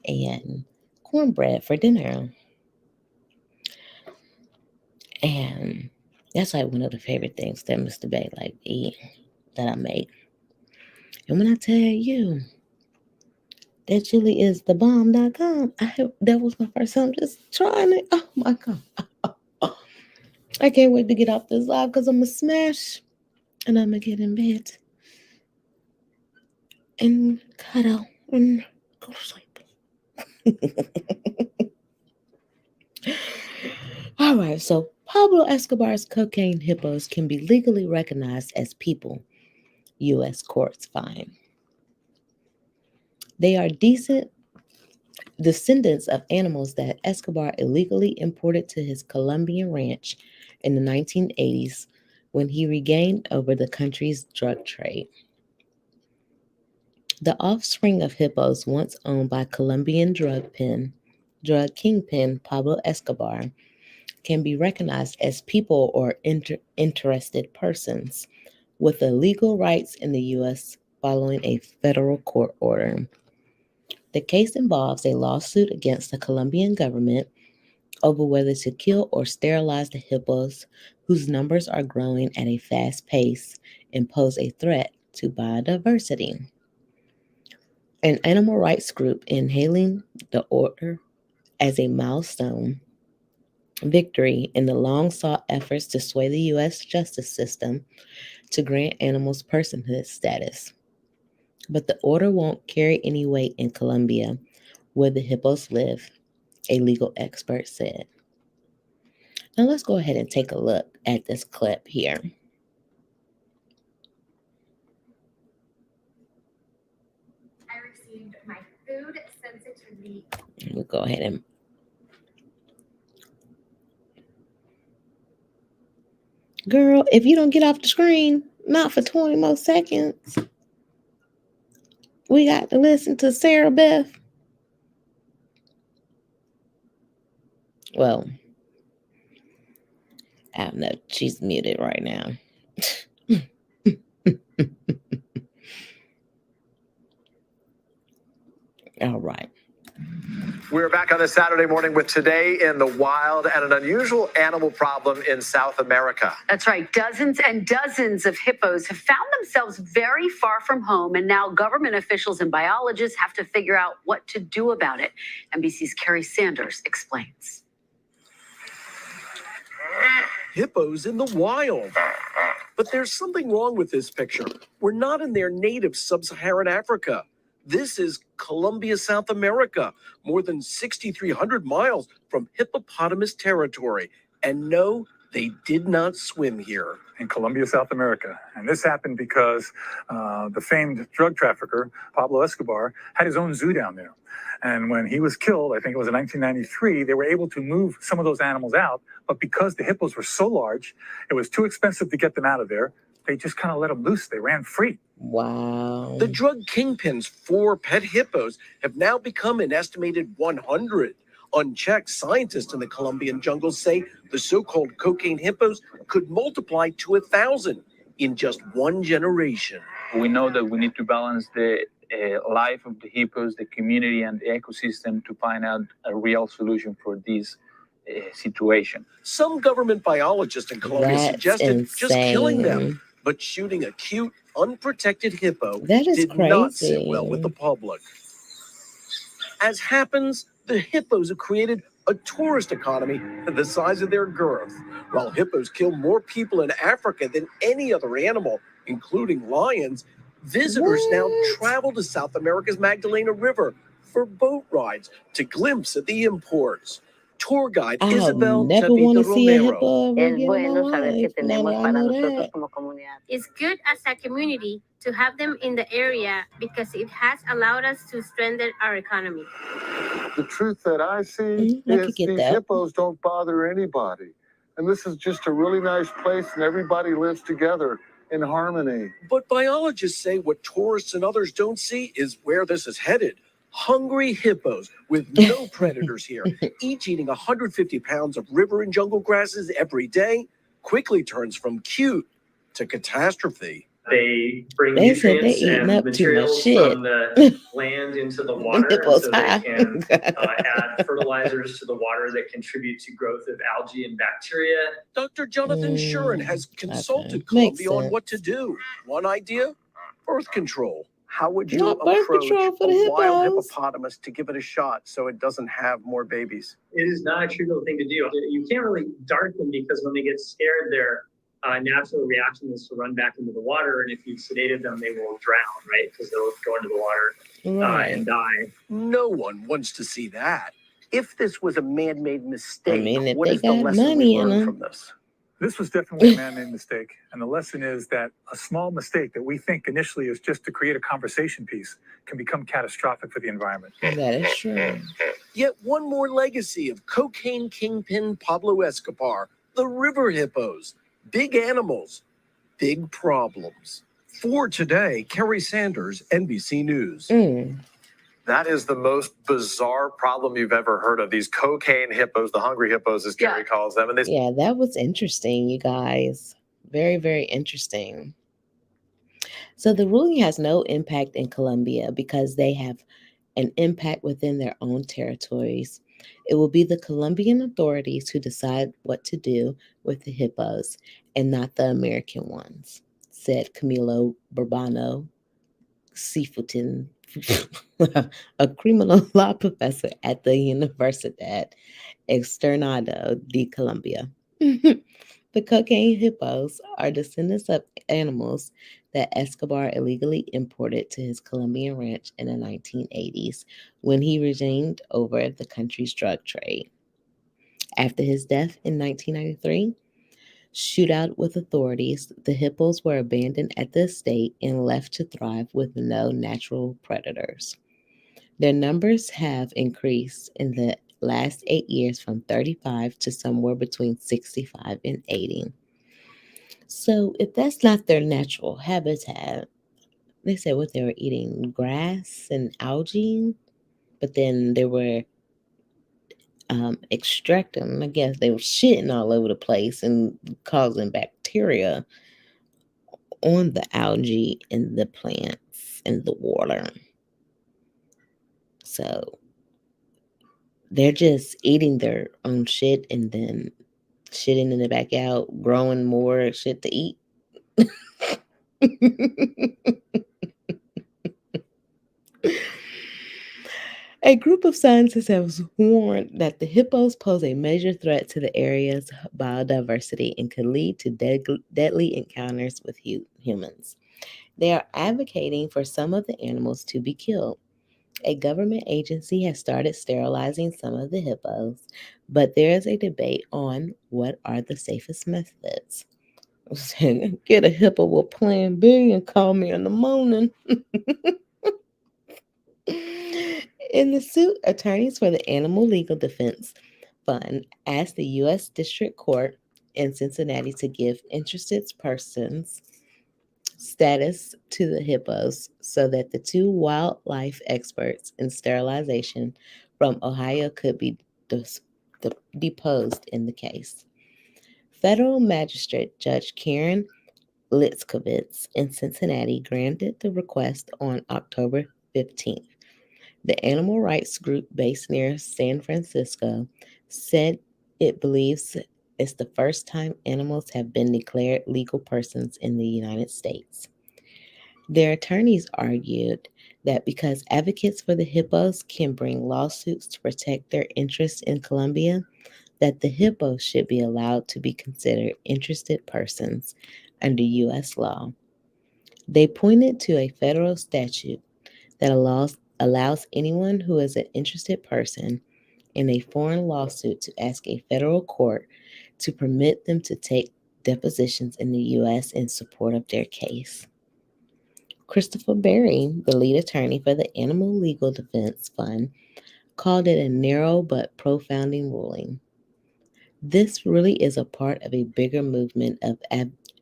Speaker 1: and cornbread for dinner. And that's like one of the favorite things that Mr. Bay like eat that I make. And when I tell you that chili is the bomb.com, that was my first time just trying it. Oh my God. I can't wait to get off this live because I'm gonna smash and I'm gonna get in bed and cuddle and go to sleep. All right, so Pablo Escobar's cocaine hippos can be legally recognized as people, U.S. courts find. They are decent descendants of animals that Escobar illegally imported to his Colombian ranch in the 1980s when he regained over the country's drug trade. The offspring of hippos, once owned by Colombian drug kingpin Pablo Escobar, can be recognized as people or interested persons with the legal rights in the U.S. following a federal court order. The case involves a lawsuit against the Colombian government over whether to kill or sterilize the hippos, whose numbers are growing at a fast pace and pose a threat to biodiversity. An animal rights group hailing the order as a milestone victory in the long sought efforts to sway the U.S. justice system to grant animals personhood status. But the order won't carry any weight in Colombia, where the hippos live, a legal expert said. Now let's go ahead and take a look at this clip here.
Speaker 2: I received my food sensitivity.
Speaker 1: We'll go ahead and girl, if you don't get off the screen, not for 20 more seconds, we got to listen to Sarah Beth. Well, I don't know. She's muted right now. All right.
Speaker 3: We're back on this Saturday morning with Today in the Wild and an unusual animal problem in South America.
Speaker 4: That's right. Dozens and dozens of hippos have found themselves very far from home, and now government officials and biologists have to figure out what to do about it. NBC's Carrie Sanders explains.
Speaker 3: Hippos in the wild. But there's something wrong with this picture. We're not in their native sub-Saharan Africa. This is Colombia, South America, more than 6,300 miles from hippopotamus territory. And no, they did not swim here.
Speaker 5: In Colombia, South America. And this happened because the famed drug trafficker, Pablo Escobar, had his own zoo down there. And when he was killed, I think it was in 1993, they were able to move some of those animals out. But because the hippos were so large, it was too expensive to get them out of there. They just kind of let them loose. They ran free.
Speaker 1: Wow.
Speaker 3: The drug kingpin's 4 pet hippos have now become an estimated 100. Unchecked, scientists in the Colombian jungle say the so-called cocaine hippos could multiply to 1,000 in just one generation.
Speaker 6: We know that we need to balance the life of the hippos, the community, and the ecosystem to find out a real solution for this situation.
Speaker 3: Some government biologists in Colombia suggested just killing them, but shooting a cute, unprotected hippo did not sit well with the public. As happens, the hippos have created a tourist economy the size of their girth. While hippos kill more people in Africa than any other animal, including lions, visitors now travel to South America's Magdalena River for boat rides to glimpse at the imports. Tour guide Isabel Romero.
Speaker 2: It's good as a community to have them in the area because it has allowed us to strengthen our economy.
Speaker 7: The truth that I see is these hippos don't bother anybody. And this is just a really nice place and everybody lives together in harmony.
Speaker 3: But biologists say what tourists and others don't see is where this is headed. Hungry hippos with no predators here, each eating 150 pounds of river and jungle grasses every day, quickly turns from cute to catastrophe.
Speaker 8: They bring nutrients and materials from the land into the water, so they can add fertilizers to the water that contribute to growth of algae and bacteria.
Speaker 3: Dr. Jonathan Shuren has consulted Colombia on what to do. One idea, birth control. How would you approach a wild hippopotamus to give it a shot so it doesn't have more babies?
Speaker 8: It is not a trivial thing to do. You can't really dart them because when they get scared, their natural reaction is to run back into the water. And if you've sedated them, they will drown, right? Because they'll go into the water and die.
Speaker 3: No one wants to see that. If this was a man-made mistake,
Speaker 1: what is the lesson we learned
Speaker 3: from this?
Speaker 5: This was definitely a man-made mistake. And the lesson is that a small mistake that we think initially is just to create a conversation piece can become catastrophic for the environment.
Speaker 1: That is true.
Speaker 3: Yet one more legacy of cocaine kingpin Pablo Escobar, the river hippos. Big animals, big problems. For Today, Kerry Sanders, NBC News.
Speaker 9: That is the most bizarre problem you've ever heard of. These cocaine hippos, the hungry hippos, as Kerry calls them. And
Speaker 1: yeah, that was interesting, you guys. Very, very interesting. So the ruling has no impact in Colombia because they have an impact within their own territories. It will be the Colombian authorities who decide what to do with the hippos and not the American ones, said Camilo Bourbano Seafutin, a criminal law professor at the Universidad Externado de Colombia. The cocaine hippos are descendants of animals that Escobar illegally imported to his Colombian ranch in the 1980s when he regained over the country's drug trade. After his death in 1993, shootout with authorities, the hippos were abandoned at the estate and left to thrive with no natural predators. Their numbers have increased in the last 8 years from 35 to somewhere between 65 and 80. So, if that's not their natural habitat, they said what they were eating grass and algae, but then they were extracting, I guess they were shitting all over the place and causing bacteria on the algae and the plants and the water. So they're just eating their own shit and then shitting in the back out, growing more shit to eat. A group of scientists has warned that the hippos pose a major threat to the area's biodiversity and could lead to deadly encounters with humans. They are advocating for some of the animals to be killed. A government agency has started sterilizing some of the hippos, but there is a debate on what are the safest methods. Get a hippo with Plan B and call me in the morning. In the suit, attorneys for the Animal Legal Defense Fund asked the U.S. District Court in Cincinnati to give interested persons status to the hippos so that the two wildlife experts in sterilization from Ohio could be deposed in the case. Federal Magistrate Judge Karen Litzkovitz in Cincinnati granted the request on October 15th. The animal rights group based near San Francisco said it believes it's the first time animals have been declared legal persons in the United States. Their attorneys argued that because advocates for the hippos can bring lawsuits to protect their interests in Colombia, that the hippos should be allowed to be considered interested persons under U.S. law. They pointed to a federal statute that allows anyone who is an interested person in a foreign lawsuit to ask a federal court to permit them to take depositions in the U.S. in support of their case. Christopher Berry, the lead attorney for the Animal Legal Defense Fund, called it a narrow but profounding ruling. This really is a part of a bigger movement of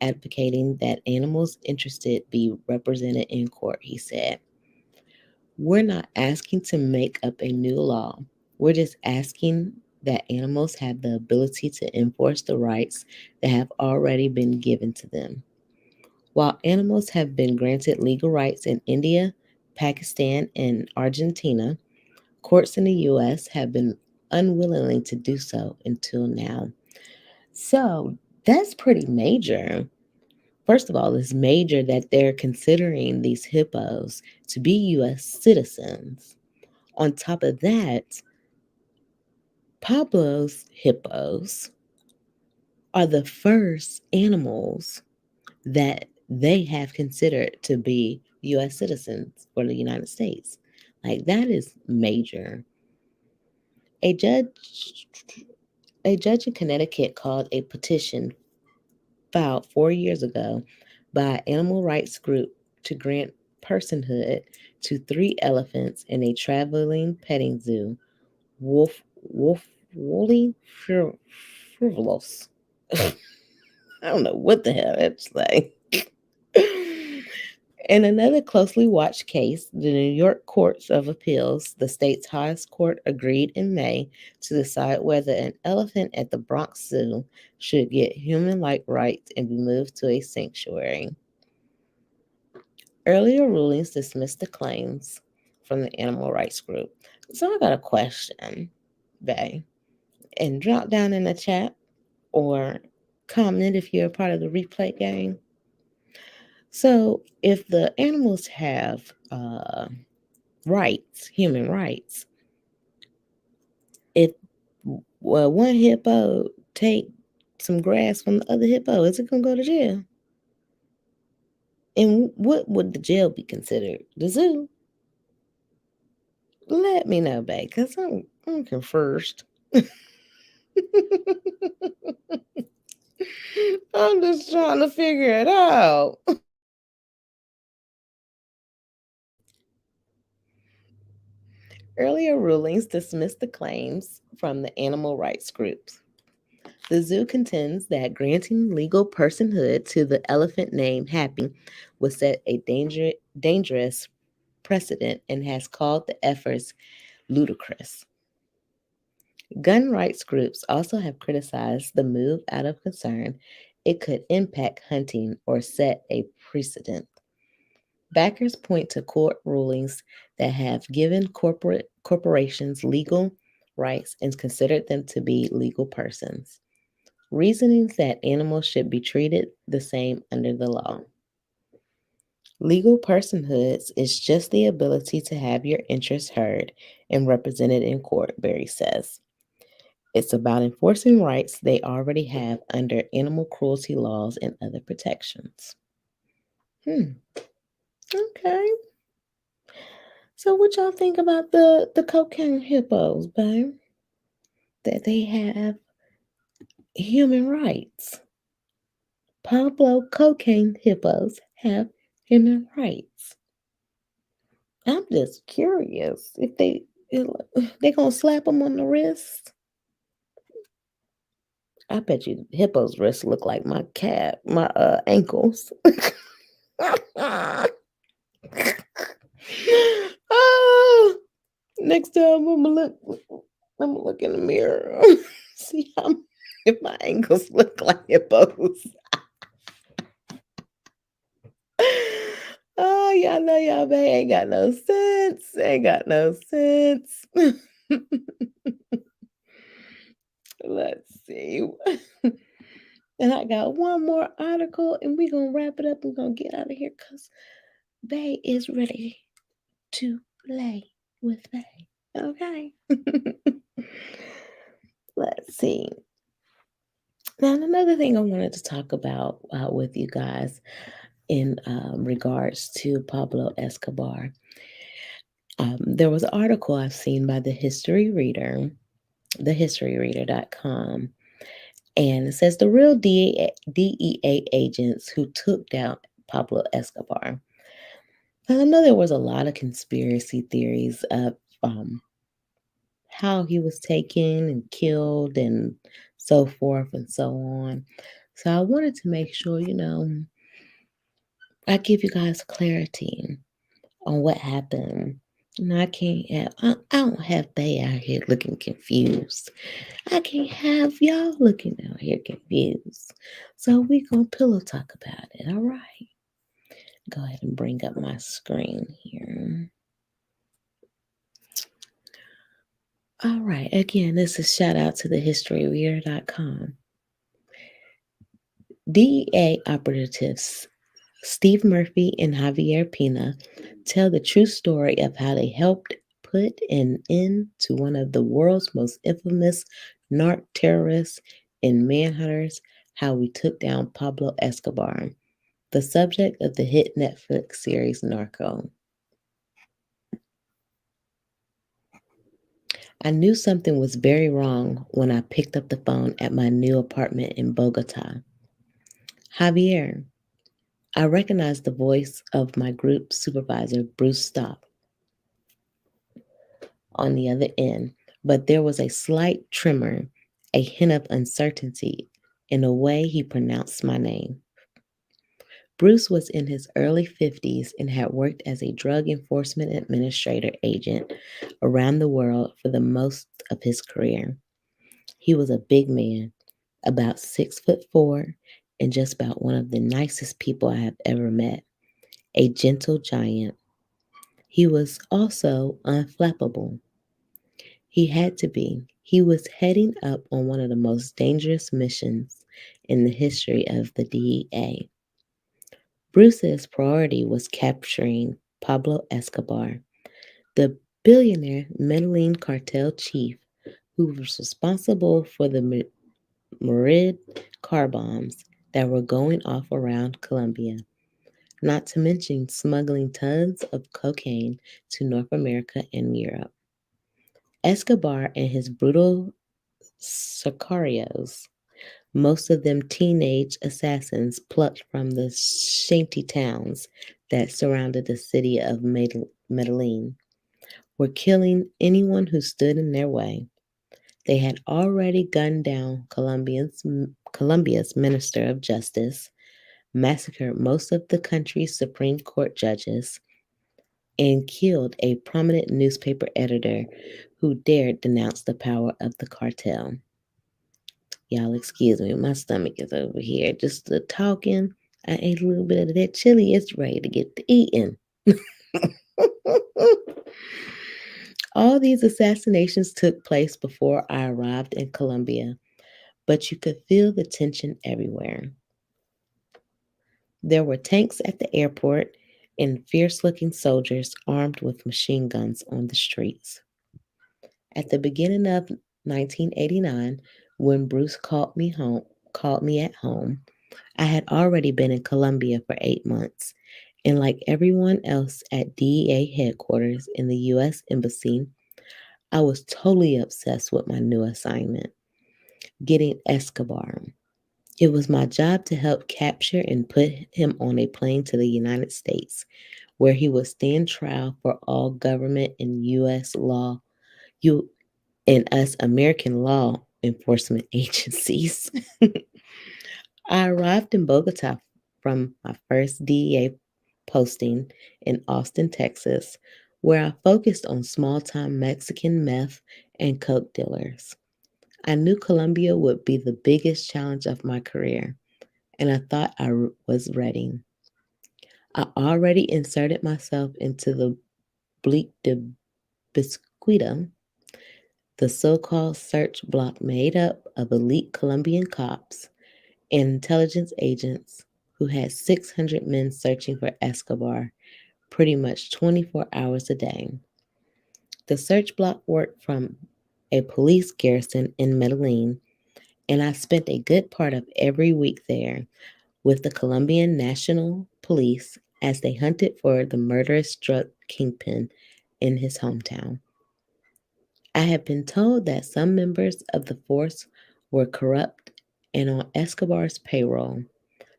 Speaker 1: advocating that animals interested be represented in court, he said. We're not asking to make up a new law. We're just asking that animals have the ability to enforce the rights that have already been given to them. While animals have been granted legal rights in India, Pakistan, and Argentina, courts in the U.S. have been unwilling to do so until now. So that's pretty major. First of all, it's major that they're considering these hippos to be U.S. citizens. On top of that, Pablo's hippos are the first animals that they have considered to be U.S. citizens for the United States. Like, that is major. A judge in Connecticut called a petition filed 4 years ago by an animal rights group to grant personhood to 3 elephants in a traveling petting zoo. Woolly frivolous. I don't know what the hell that's like. In another closely watched case, the New York Courts of Appeals, the state's highest court, agreed in May to decide whether an elephant at the Bronx Zoo should get human-like rights and be moved to a sanctuary. Earlier rulings dismissed the claims from the animal rights group. So I got a question, Bay, and drop down in the chat or comment if you're a part of the replay gang. So if the animals have rights, human rights, if one hippo take some grass from the other hippo, is it gonna go to jail? And what would the jail be considered? The zoo? Let me know, babe, because I'm confused. I'm just trying to figure it out. Earlier rulings dismissed the claims from the animal rights groups. The zoo contends that granting legal personhood to the elephant named Happy would set a dangerous precedent and has called the efforts ludicrous. Gun rights groups also have criticized the move out of concern it could impact hunting or set a precedent. Backers point to court rulings that have given corporations legal rights and considered them to be legal persons. Reasonings that animals should be treated the same under the law. Legal personhood is just the ability to have your interests heard and represented in court, Barry says. It's about enforcing rights they already have under animal cruelty laws and other protections. Okay. So what y'all think about the cocaine hippos, babe? That they have human rights. Pablo cocaine hippos have human rights. I'm just curious if they gonna slap them on the wrist. I bet you hippo's wrists look like my ankles. Oh, next time I'm gonna look in the mirror. See if my ankles look like hippos. Oh, y'all know y'all man ain't got no sense. Ain't got no sense. Let's see. And I got one more article, and we're going to wrap it up. We're going to get out of here because Bay is ready to play with Bay. Okay. Let's see. Now, another thing I wanted to talk about with you guys in regards to Pablo Escobar. There was an article I've seen by the History Reader, thehistoryreader.com. And it says the real DEA agents who took down Pablo Escobar. I know there was a lot of conspiracy theories of how he was taken and killed and so forth and so on. So I wanted to make sure, I give you guys clarity on what happened. I can't have, I don't have Bay out here looking confused. I can't have y'all looking out here confused. So we gonna pillow talk about it, all right? Go ahead and bring up my screen here. All right, again, this is shout out to thehistoryreader.com. DEA operatives Steve Murphy and Javier Pina tell the true story of how they helped put an end to one of the world's most infamous narc terrorists and manhunters, how we took down Pablo Escobar, the subject of the hit Netflix series Narco. I knew something was very wrong when I picked up the phone at my new apartment in Bogota. Javier, I recognized the voice of my group supervisor, Bruce Stopp, on the other end, but there was a slight tremor, a hint of uncertainty in the way he pronounced my name. Bruce was in his early 50s and had worked as a drug enforcement administrator agent around the world for the most of his career. He was a big man, about 6'4", and just about one of the nicest people I have ever met. A gentle giant. He was also unflappable. He had to be. He was heading up on one of the most dangerous missions in the history of the DEA. Bruce's priority was capturing Pablo Escobar, the billionaire Medellin cartel chief who was responsible for the Madrid car bombs that were going off around Colombia, not to mention smuggling tons of cocaine to North America and Europe. Escobar and his brutal sicarios, most of them teenage assassins plucked from the shanty towns that surrounded the city of Medellin, were killing anyone who stood in their way. They had already gunned down Colombia's Minister of Justice, massacred most of the country's Supreme Court judges, and killed a prominent newspaper editor who dared denounce the power of the cartel. Y'all excuse me, my stomach is over here. Just the talking, I ate a little bit of that chili. It's ready to get to eating. All these assassinations took place before I arrived in Colombia, but you could feel the tension everywhere. There were tanks at the airport and fierce-looking soldiers armed with machine guns on the streets. At the beginning of 1989, when Bruce called me at home, I had already been in Colombia for 8 months, and like everyone else at DEA headquarters in the U.S. Embassy, I was totally obsessed with my new assignment, getting Escobar. It was my job to help capture and put him on a plane to the United States, where he would stand trial for all government and U.S. law, and us American law enforcement agencies. I arrived in Bogota from my first DEA posting in Austin, Texas, where I focused on small-time Mexican meth and coke dealers. I knew Colombia would be the biggest challenge of my career, and I thought I was ready. I already inserted myself into the Bleak de Biscuita, the so-called search block made up of elite Colombian cops and intelligence agents who had 600 men searching for Escobar pretty much 24 hours a day. The search block worked from a police garrison in Medellin, and I spent a good part of every week there with the Colombian National Police as they hunted for the murderous drug kingpin in his hometown. I had been told that some members of the force were corrupt and on Escobar's payroll,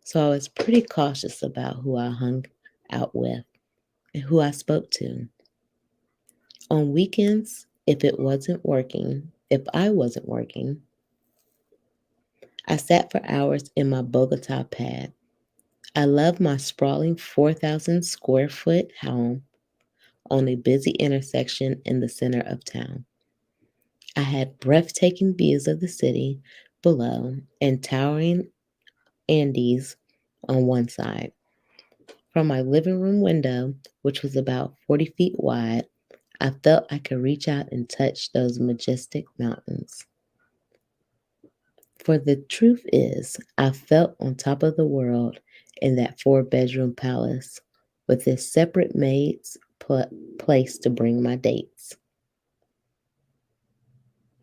Speaker 1: so I was pretty cautious about who I hung out with and who I spoke to. On weekends, if I wasn't working, I sat for hours in my Bogota pad. I love my sprawling 4,000 square foot home on a busy intersection in the center of town. I had breathtaking views of the city below and towering Andes on one side. From my living room window, which was about 40 feet wide, I felt I could reach out and touch those majestic mountains. For the truth is, I felt on top of the world in that 4-bedroom palace with its separate maids' place to bring my dates.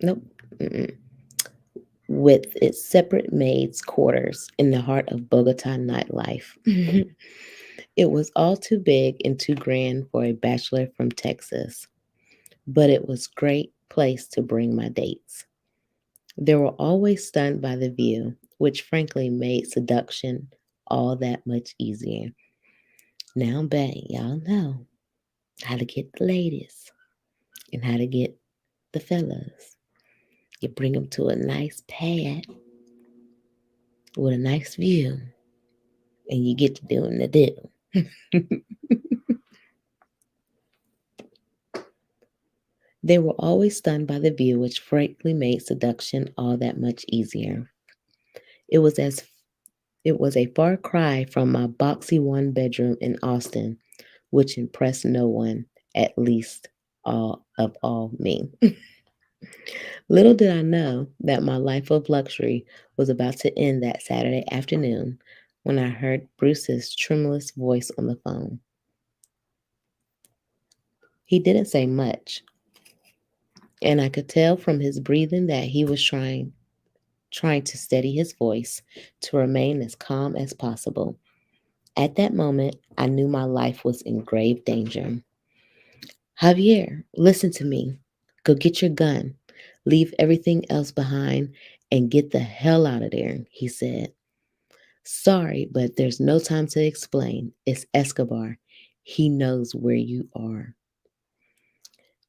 Speaker 1: Nope. Mm-mm. With its separate maids' quarters in the heart of Bogota nightlife. It was all too big and too grand for a bachelor from Texas, but it was a great place to bring my dates. They were always stunned by the view, which frankly made seduction all that much easier. Now, babe, y'all know how to get the ladies and how to get the fellas. You bring them to a nice pad with a nice view, and you get to doing the do. They were always stunned by the view, which frankly made seduction all that much easier. It was as it was a far cry from my boxy one bedroom in Austin, which impressed no one, at least all me. Little did I know that my life of luxury was about to end that Saturday afternoon when I heard Bruce's tremulous voice on the phone. He didn't say much, and I could tell from his breathing that he was trying to steady his voice to remain as calm as possible. At that moment, I knew my life was in grave danger. Javier, listen to me. Go get your gun. Leave everything else behind and get the hell out of there, he said. Sorry, but there's no time to explain. It's Escobar. He knows where you are.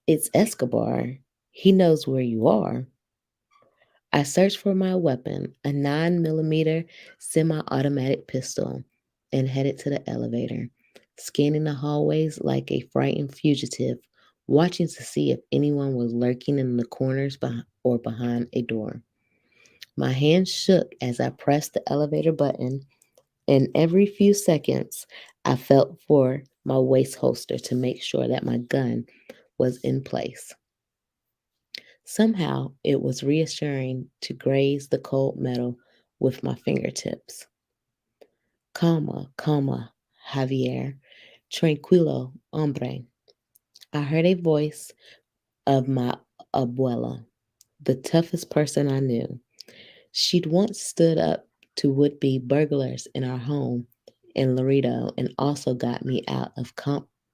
Speaker 1: It's Escobar. He knows where you are. I searched for my weapon, a 9mm semi-automatic pistol, and headed to the elevator, scanning the hallways like a frightened fugitive, watching to see if anyone was lurking in the corners or behind a door. My hands shook as I pressed the elevator button, and every few seconds I felt for my waist holster to make sure that my gun was in place. Somehow it was reassuring to graze the cold metal with my fingertips. Calma, calma, Javier. Tranquilo, hombre. I heard a voice of my abuela, the toughest person I knew. She'd once stood up to would-be burglars in our home in Laredo and also got me out of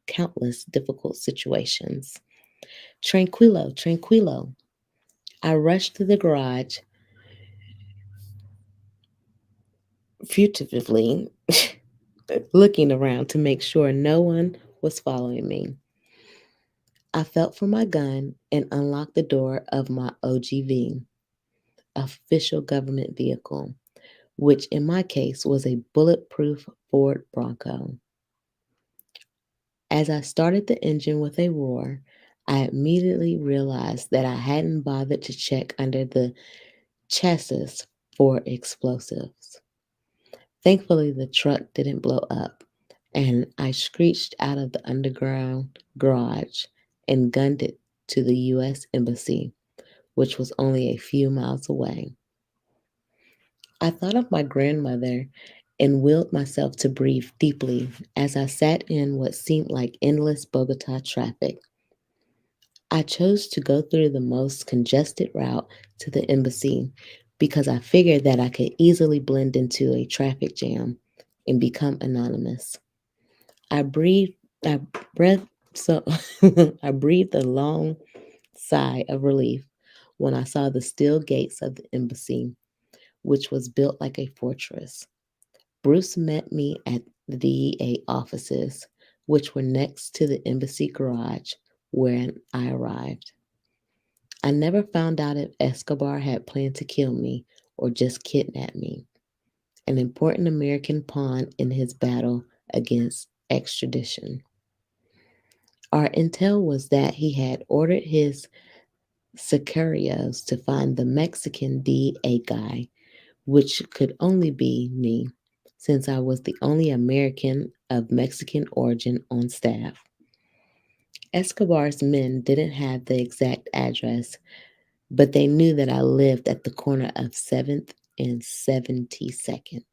Speaker 1: countless difficult situations. Tranquilo, tranquilo. I rushed to the garage furtively, looking around to make sure no one was following me. I felt for my gun and unlocked the door of my OGV, official government vehicle, which in my case was a bulletproof Ford Bronco. As I started the engine with a roar, I immediately realized that I hadn't bothered to check under the chassis for explosives. Thankfully, the truck didn't blow up, and I screeched out of the underground garage and gunned it to the U.S. Embassy, which was only a few miles away. I thought of my grandmother and willed myself to breathe deeply as I sat in what seemed like endless Bogota traffic. I chose to go through the most congested route to the embassy because I figured that I could easily blend into a traffic jam and become anonymous. I breathed, I breathed, so I breathed a long sigh of relief when I saw the steel gates of the embassy, which was built like a fortress. Bruce met me at the DEA offices, which were next to the embassy garage when I arrived. I never found out if Escobar had planned to kill me or just kidnap me, an important American pawn in his battle against extradition. Our intel was that he had ordered his sicarios to find the Mexican DEA guy, which could only be me, since I was the only American of Mexican origin on staff. Escobar's men didn't have the exact address, but they knew that I lived at the corner of 7th and 72nd,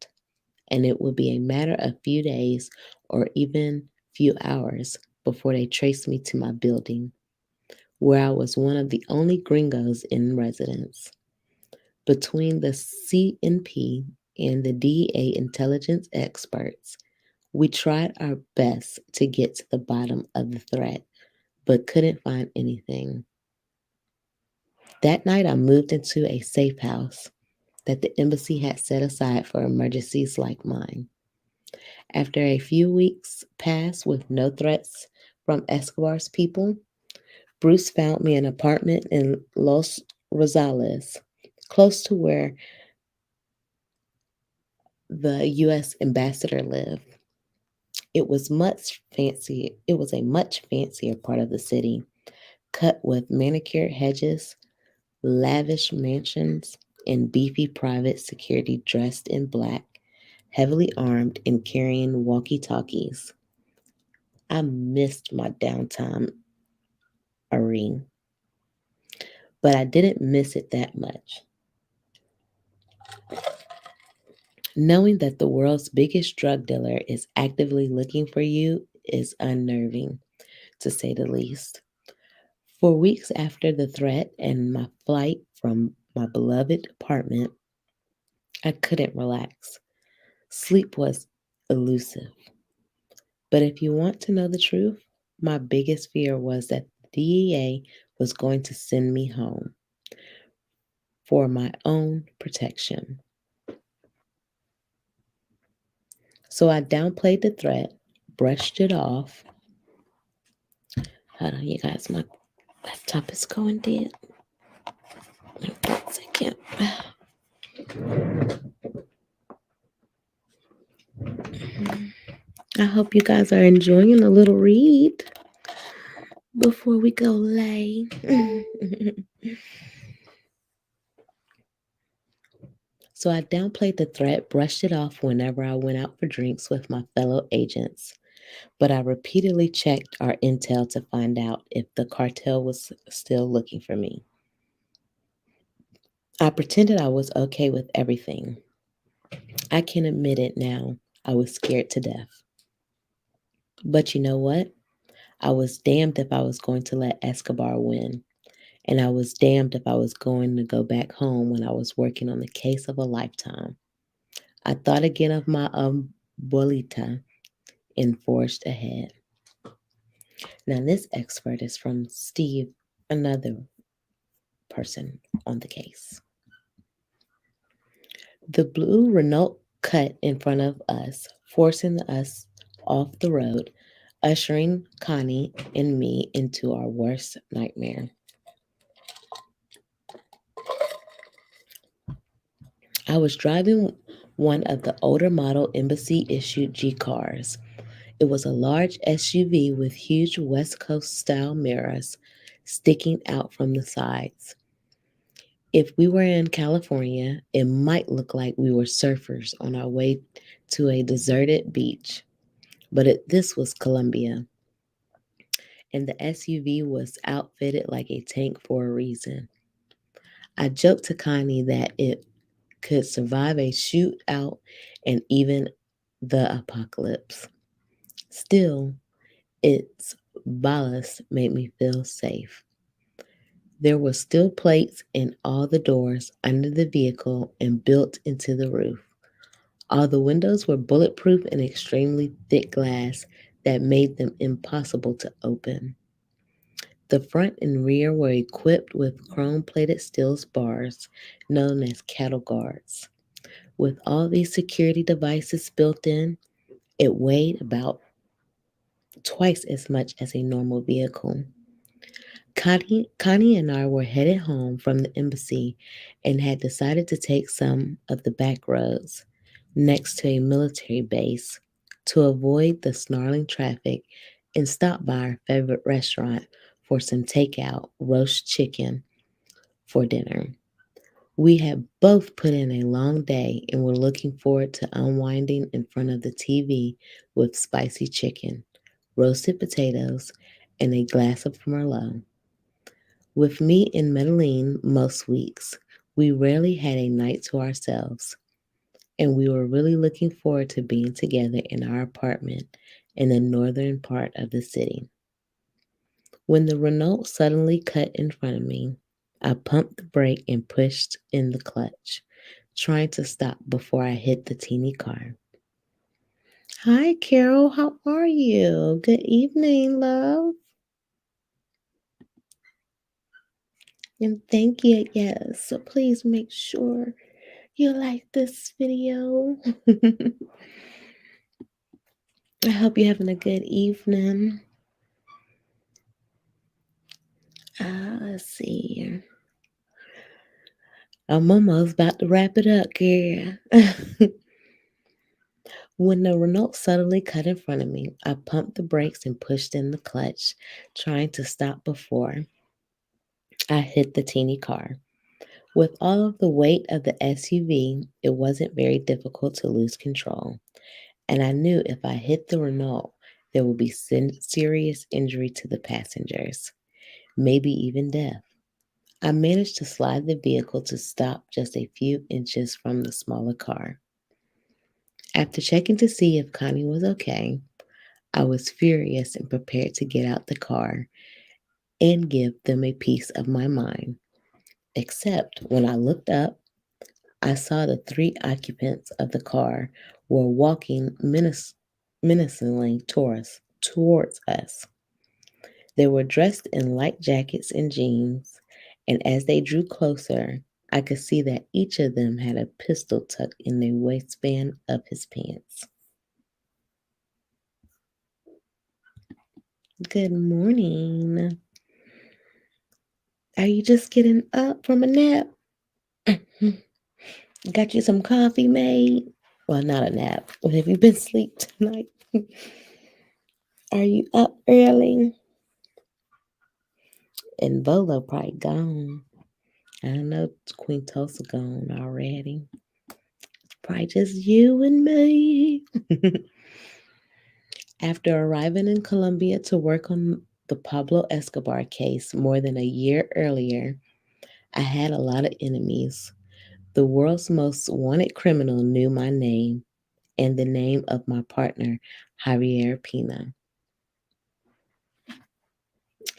Speaker 1: and it would be a matter of few days or even few hours before they traced me to my building, where I was one of the only gringos in residence. Between the CNP and the DEA intelligence experts, we tried our best to get to the bottom of the threat, but couldn't find anything. That night, I moved into a safe house that the embassy had set aside for emergencies like mine. After a few weeks passed with no threats from Escobar's people, Bruce found me an apartment in Los Rosales, close to where the U.S. ambassador lived. It was much fancy. It was a much fancier part of the city, cut with manicured hedges, lavish mansions, and beefy private security dressed in black, heavily armed and carrying walkie-talkies. I missed my downtime arena, but I didn't miss it that much. Knowing that the world's biggest drug dealer is actively looking for you is unnerving, to say the least. For weeks after the threat and my flight from my beloved apartment, I couldn't relax. Sleep was elusive. But if you want to know the truth, my biggest fear was that the DEA was going to send me home for my own protection. So I downplayed the threat, brushed it off. Hold on, you guys, my laptop is going dead. 1 second. I hope you guys are enjoying a little read before we go lay. So I downplayed the threat, brushed it off whenever I went out for drinks with my fellow agents. But I repeatedly checked our intel to find out if the cartel was still looking for me. I pretended I was okay with everything. I can admit it now. I was scared to death. But you know what? I was damned if I was going to let Escobar win. And I was damned if I was going to go back home when I was working on the case of a lifetime. I thought again of my abuelita and forged ahead. Now, this expert is from Steve, another person on the case. The blue Renault cut in front of us, forcing us off the road, ushering Connie and me into our worst nightmare. I was driving one of the older model embassy issued G cars. It was a large SUV with huge West Coast style mirrors sticking out from the sides. If we were in California, it might look like we were surfers on our way to a deserted beach. But this was Colombia, and the SUV was outfitted like a tank for a reason. I joked to Connie that it could survive a shootout and even the apocalypse. Still, its ballast made me feel safe. There were still plates in all the doors under the vehicle and built into the roof. All the windows were bulletproof and extremely thick glass that made them impossible to open. The front and rear were equipped with chrome-plated steel bars known as cattle guards. With all these security devices built in, it weighed about twice as much as a normal vehicle. Connie and I were headed home from the embassy and had decided to take some of the back roads next to a military base to avoid the snarling traffic and stop by our favorite restaurant for some takeout roast chicken for dinner. We had both put in a long day and were looking forward to unwinding in front of the TV with spicy chicken, roasted potatoes, and a glass of Merlot. With me in Medellin most weeks, we rarely had a night to ourselves, and we were really looking forward to being together in our apartment in the northern part of the city. When the Renault suddenly cut in front of me, I pumped the brake and pushed in the clutch, trying to stop before I hit the teeny car. Hi, Carol. How are you? Good evening, love. And thank you. Yes. So please make sure you like this video. I hope you're having a good evening. Let's see. I'm almost about to wrap it up, girl. When the Renault suddenly cut in front of me, I pumped the brakes and pushed in the clutch, trying to stop before I hit the teeny car. With all of the weight of the SUV, it wasn't very difficult to lose control. And I knew if I hit the Renault, there would be serious injury to the passengers, maybe even death. I managed to slide the vehicle to stop just a few inches from the smaller car. After checking to see if Connie was okay, I was furious and prepared to get out the car and give them a piece of my mind. Except when I looked up, I saw the three occupants of the car were walking menacingly towards us. They were dressed in light jackets and jeans, and as they drew closer, I could see that each of them had a pistol tucked in the waistband of his pants. Good morning. Are you just getting up from a nap? Got you some coffee made? Well, not a nap. What have you been asleep tonight? Are you up early? And Volo probably gone. I know Queen Tulsa gone already. Probably just you and me. After arriving in Colombia to work on the Pablo Escobar case more than a year earlier, I had a lot of enemies. The world's most wanted criminal knew my name and the name of my partner, Javier Pina.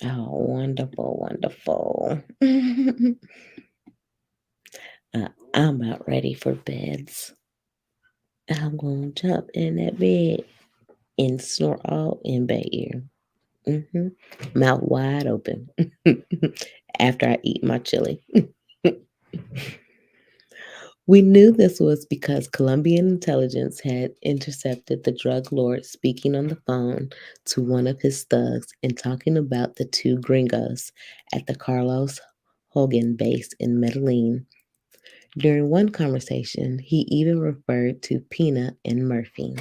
Speaker 1: Oh, wonderful, wonderful. I'm about ready for beds. I'm going to jump in that bed and snort all in bed ear. Mouth wide open after I eat my chili. We knew this was because Colombian intelligence had intercepted the drug lord speaking on the phone to one of his thugs and talking about the two gringos at the Carlos Hogan base in Medellin. During one conversation, he even referred to Pina and Murphy.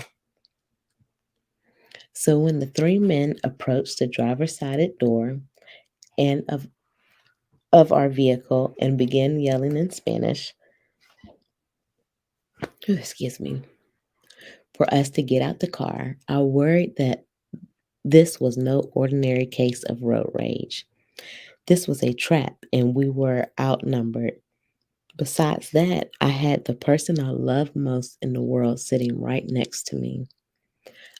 Speaker 1: So when the three men approached the driver's side door and of our vehicle and began yelling in Spanish, excuse me, for us to get out the car, I worried that this was no ordinary case of road rage. This was a trap, and we were outnumbered. Besides that, I had the person I loved most in the world sitting right next to me.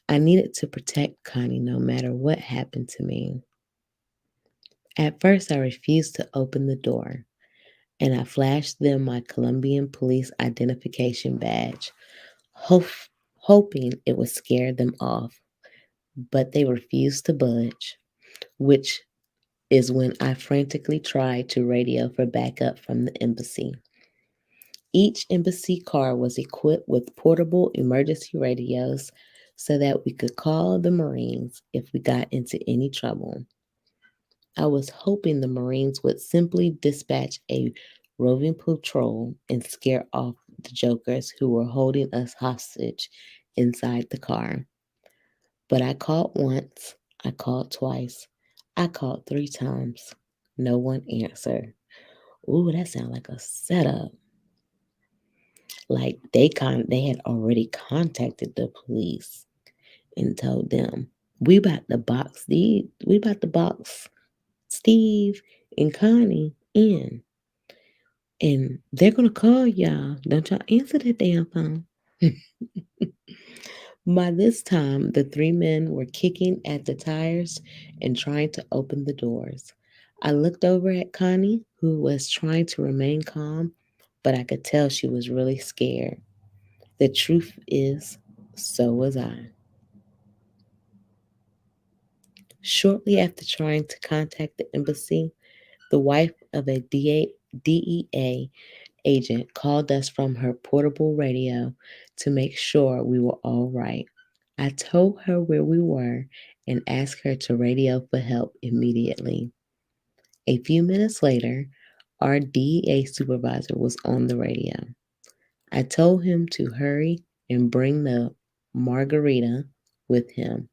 Speaker 1: I needed to protect Connie no matter what happened to me. At first, I refused to open the door, and I flashed them my Colombian police identification badge, hoping it would scare them off. But they refused to budge, which is when I frantically tried to radio for backup from the embassy. Each embassy car was equipped with portable emergency radios so that we could call the Marines if we got into any trouble. I was hoping the Marines would simply dispatch a roving patrol and scare off the jokers who were holding us hostage inside the car. But I called once, I called twice, I called 3 times. No one answered. Ooh, that sounds like a setup. Like they had already contacted the police and told them, we about to box Steve and Connie in. And they're gonna call y'all. Don't y'all answer that damn phone. By this time, the 3 men were kicking at the tires and trying to open the doors. I looked over at Connie, who was trying to remain calm, but I could tell she was really scared. The truth is, so was I. Shortly after trying to contact the embassy, the wife of a DEA agent called us from her portable radio to make sure we were all right. I told her where we were and asked her to radio for help immediately. A few minutes later, our DEA supervisor was on the radio. I told him to hurry and bring the Margarita with him,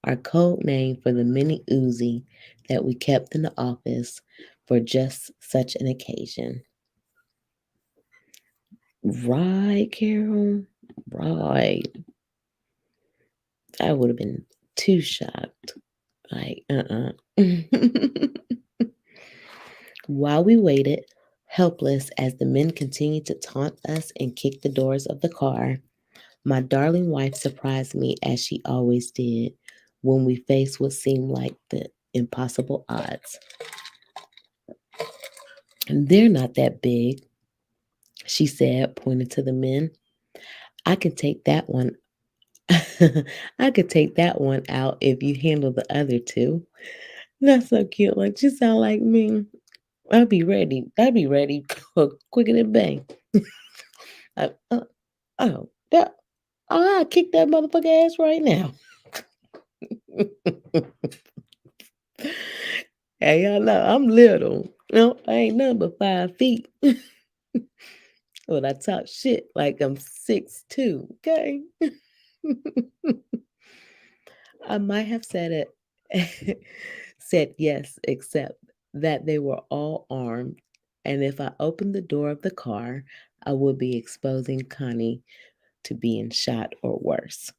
Speaker 1: our code name for the mini Uzi that we kept in the office for just such an occasion. Right, Carol? Right. I would have been too shocked. Like, While we waited, helpless as the men continued to taunt us and kick the doors of the car, my darling wife surprised me as she always did when we faced what seemed like the impossible odds. They're not that big, she said, pointing to the men. I can take that one. I could take that one out if you handle the other two. That's so cute. Like you sound like me. I'll be ready. I'll be ready quicker than bang. Uh, uh, oh, that, I'll kick that motherfucker ass right now. Hey, y'all know I'm little. No, I ain't nothing but 5 feet. But I talk shit like I'm 6'2", okay? I might have said it, said yes, except that they were all armed, and if I opened the door of the car, I would be exposing Connie to being shot or worse.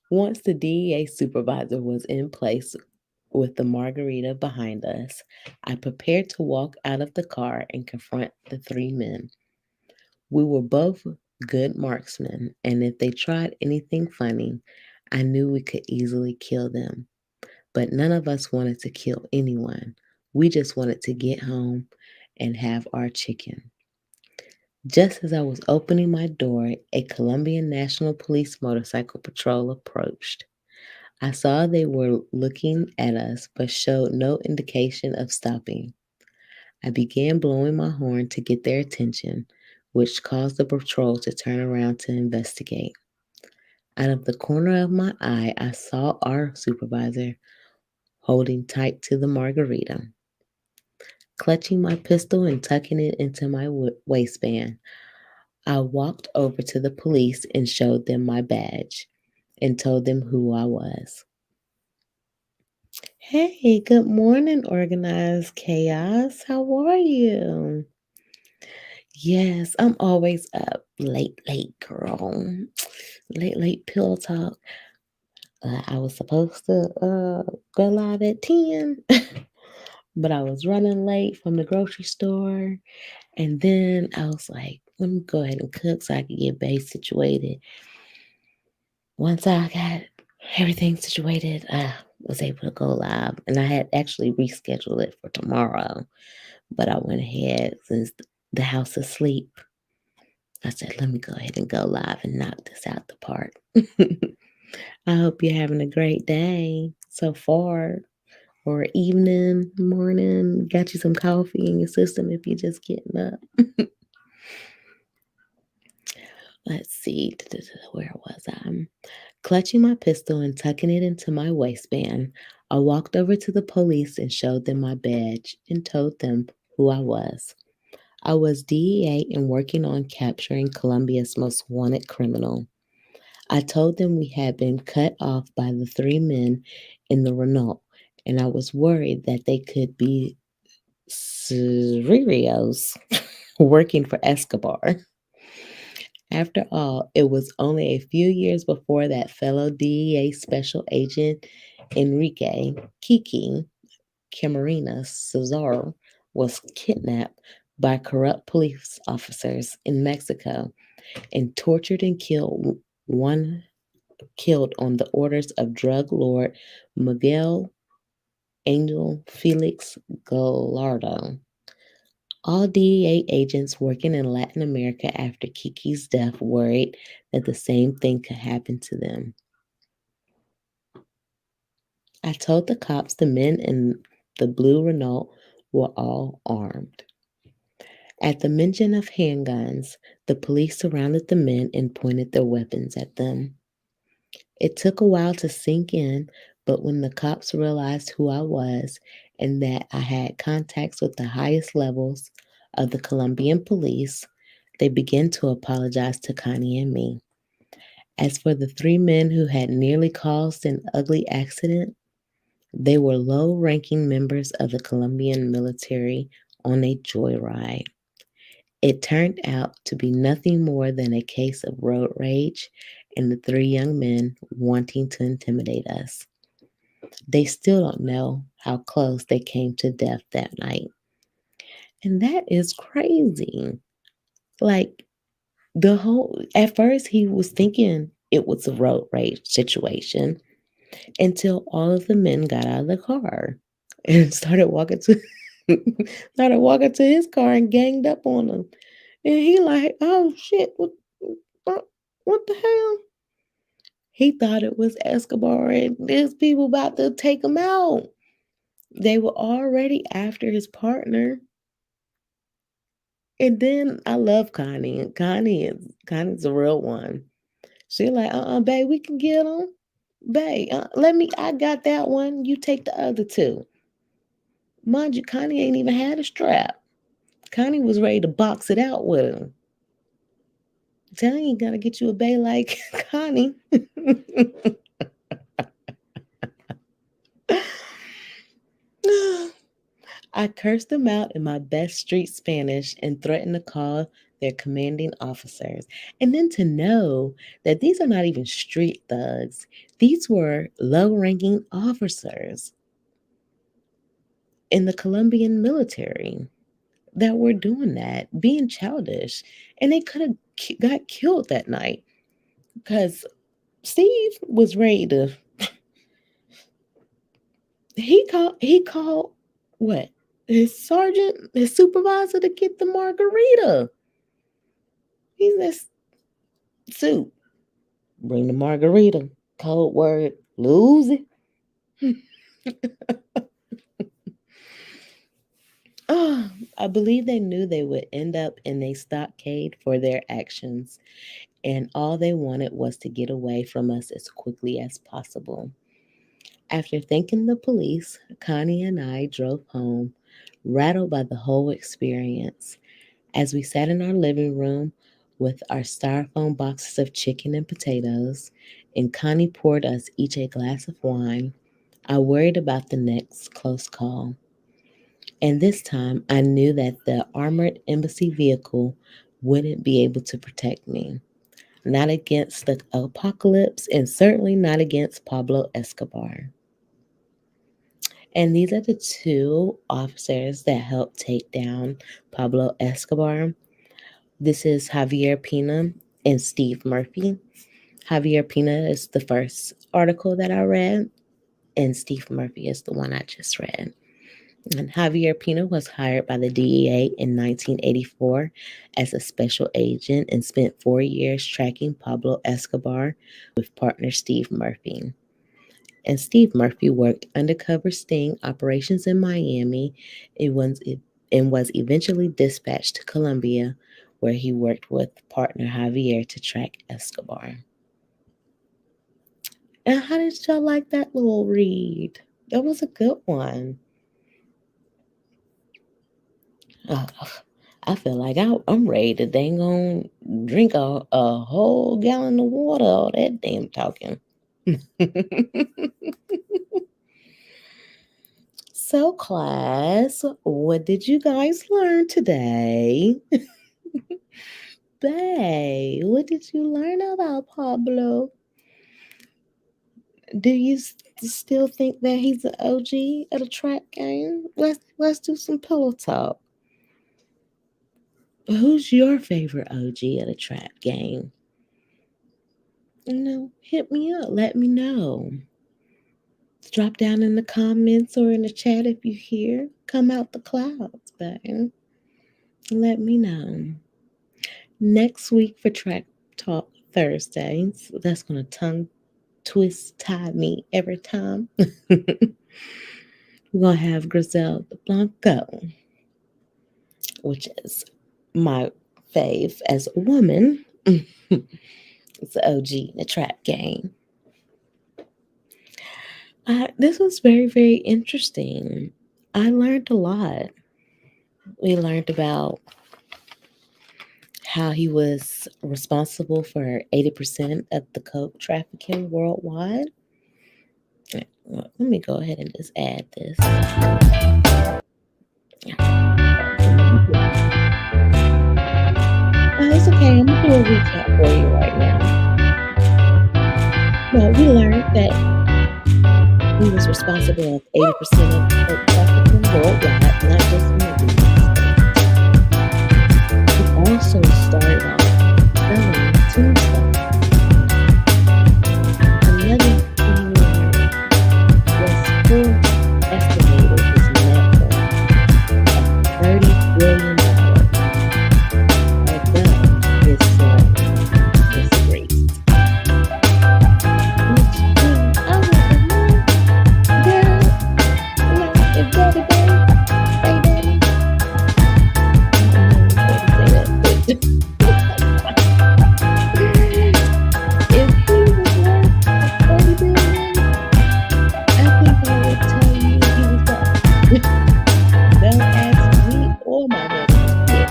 Speaker 1: Once the DEA supervisor was in place with the margarita behind us, I prepared to walk out of the car and confront the 3 men. We were both good marksmen, and if they tried anything funny, I knew we could easily kill them. But none of us wanted to kill anyone. We just wanted to get home and have our chicken. Just as I was opening my door, a Colombian National Police motorcycle patrol approached. I saw they were looking at us but showed no indication of stopping. I began blowing my horn to get their attention, which caused the patrol to turn around to investigate. Out of the corner of my eye, I saw our supervisor holding tight to the margarita. Clutching my pistol and tucking it into my waistband, I walked over to the police and showed them my badge and told them who I was. Hey, good morning, Organized Chaos. How are you? Yes, I'm always up late, girl. Late pill talk. I was supposed to go live at 10, but I was running late from the grocery store. And then I was like, let me go ahead and cook so I could get base situated. Once I got everything situated, I was able to go live. And I had actually rescheduled it for tomorrow. But I went ahead since the house is asleep. I said, let me go ahead and go live and knock this out the park. I hope you're having a great day so far, or evening, morning. Got you some coffee in your system if you're just getting up. Let's see, where was I? Clutching my pistol and tucking it into my waistband, I walked over to the police and showed them my badge and told them who I was. I was DEA and working on capturing Colombia's most wanted criminal. I told them we had been cut off by the 3 men in the Renault, and I was worried that they could be Sirios working for Escobar. After all, it was only a few years before that fellow DEA special agent Enrique Kiki Camarena Cesar was kidnapped by corrupt police officers in Mexico and tortured and killed on the orders of drug lord Miguel Angel Felix Gallardo. All DEA agents working in Latin America after Kiki's death worried that the same thing could happen to them. I told the cops the men in the blue Renault were all armed. At the mention of handguns, the police surrounded the men and pointed their weapons at them. It took a while to sink in, but when the cops realized who I was and that I had contacts with the highest levels of the Colombian police, they began to apologize to Connie and me. As for the three men who had nearly caused an ugly accident, they were low ranking members of the Colombian military on a joyride. It turned out to be nothing more than a case of road rage and the three young men wanting to intimidate us. They still don't know how close they came to death that night. And that is crazy. Like, at first, he was thinking it was a road rage situation until all of the men got out of the car and started walking to his car and ganged up on him. And he like, oh shit, what the hell? He thought it was Escobar and these people about to take him out. They were already after his partner. And then I love Connie. And Connie's a real one. She like, babe, we can get him. Babe, I got that one. You take the other two. Mind you, Connie ain't even had a strap. Connie was ready to box it out with him. Telling you, gotta get you a bae like Connie. I cursed them out in my best street Spanish and threatened to call their commanding officers. And then to know that these are not even street thugs, these were low ranking officers in the Colombian military that were doing that, being childish. And they could have got killed that night because Steve was ready to. He called what? His sergeant, his supervisor to get the margarita. He said, soup, bring the margarita. Code word, lose it. Oh, I believe they knew they would end up in a stockade for their actions, and all they wanted was to get away from us as quickly as possible. After thanking the police, Connie and I drove home, rattled by the whole experience. As we sat in our living room with our styrofoam boxes of chicken and potatoes, and Connie poured us each a glass of wine, I worried about the next close call. And this time, I knew that the armored embassy vehicle wouldn't be able to protect me. Not against the apocalypse, and certainly not against Pablo Escobar. And these are the two officers that helped take down Pablo Escobar. This is Javier Pina and Steve Murphy. Javier Pina is the first article that I read, and Steve Murphy is the one I just read. And Javier Pina was hired by the DEA in 1984 as a special agent and spent 4 years tracking Pablo Escobar with partner Steve Murphy. And Steve Murphy worked undercover sting operations in Miami and was eventually dispatched to Colombia, where he worked with partner Javier to track Escobar. And how did y'all like that little read? That was a good one. I feel like I'm ready to dang on drink a whole gallon of water, all that damn talking. So, class, what did you guys learn today? Bae, what did you learn about Pablo? Do you still think that he's an OG at a trap game? Let's do some pillow talk. Who's your favorite OG at a trap game? Hit me up. Let me know. Drop down in the comments or in the chat if you hear. Come out the clouds, babe. Let me know. Next week for Track Talk Thursdays, that's going to tongue twist tie me every time. We're going to have Griselda Blanco, which is my fave as a woman. It's the OG in the trap game. This was very, very interesting. I learned a lot. We learned about how he was responsible for 80% of the coke trafficking worldwide. Let me go ahead and just add this. It's okay. I'm going to do a recap for you right now. Well, we learned that he was responsible for 80% of coke trafficking worldwide, not just in the United States. He also started off selling tombstones. Another thing we learned was Forbes estimated his net worth at $30 billion. Although his son disgraced. Which, I was like, girl, if daddy, say daddy. If he was worth $30 billion, I think I would tell you he was gone. Don't ask me or my daddy.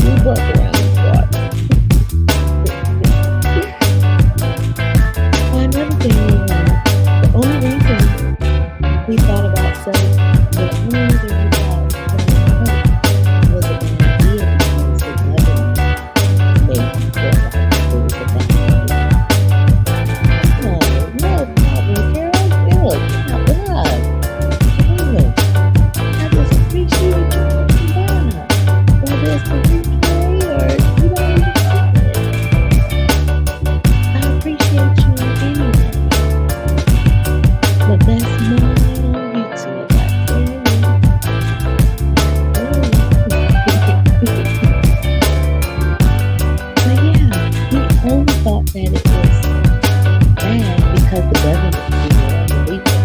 Speaker 1: We both around this part. Another thing we learned, the only reason we thought about selling, the only reason we thought selling coke was a bad idea because the government made him feel like it was a bad idea. No problem, girl. Ew, my God. Ew. I just appreciate you coming by. Whether it's the replay or you don't even see it. I appreciate you anyway. But that's more on YouTube, I tell you. But yeah, we only thought that it was bad because the government people are illegal.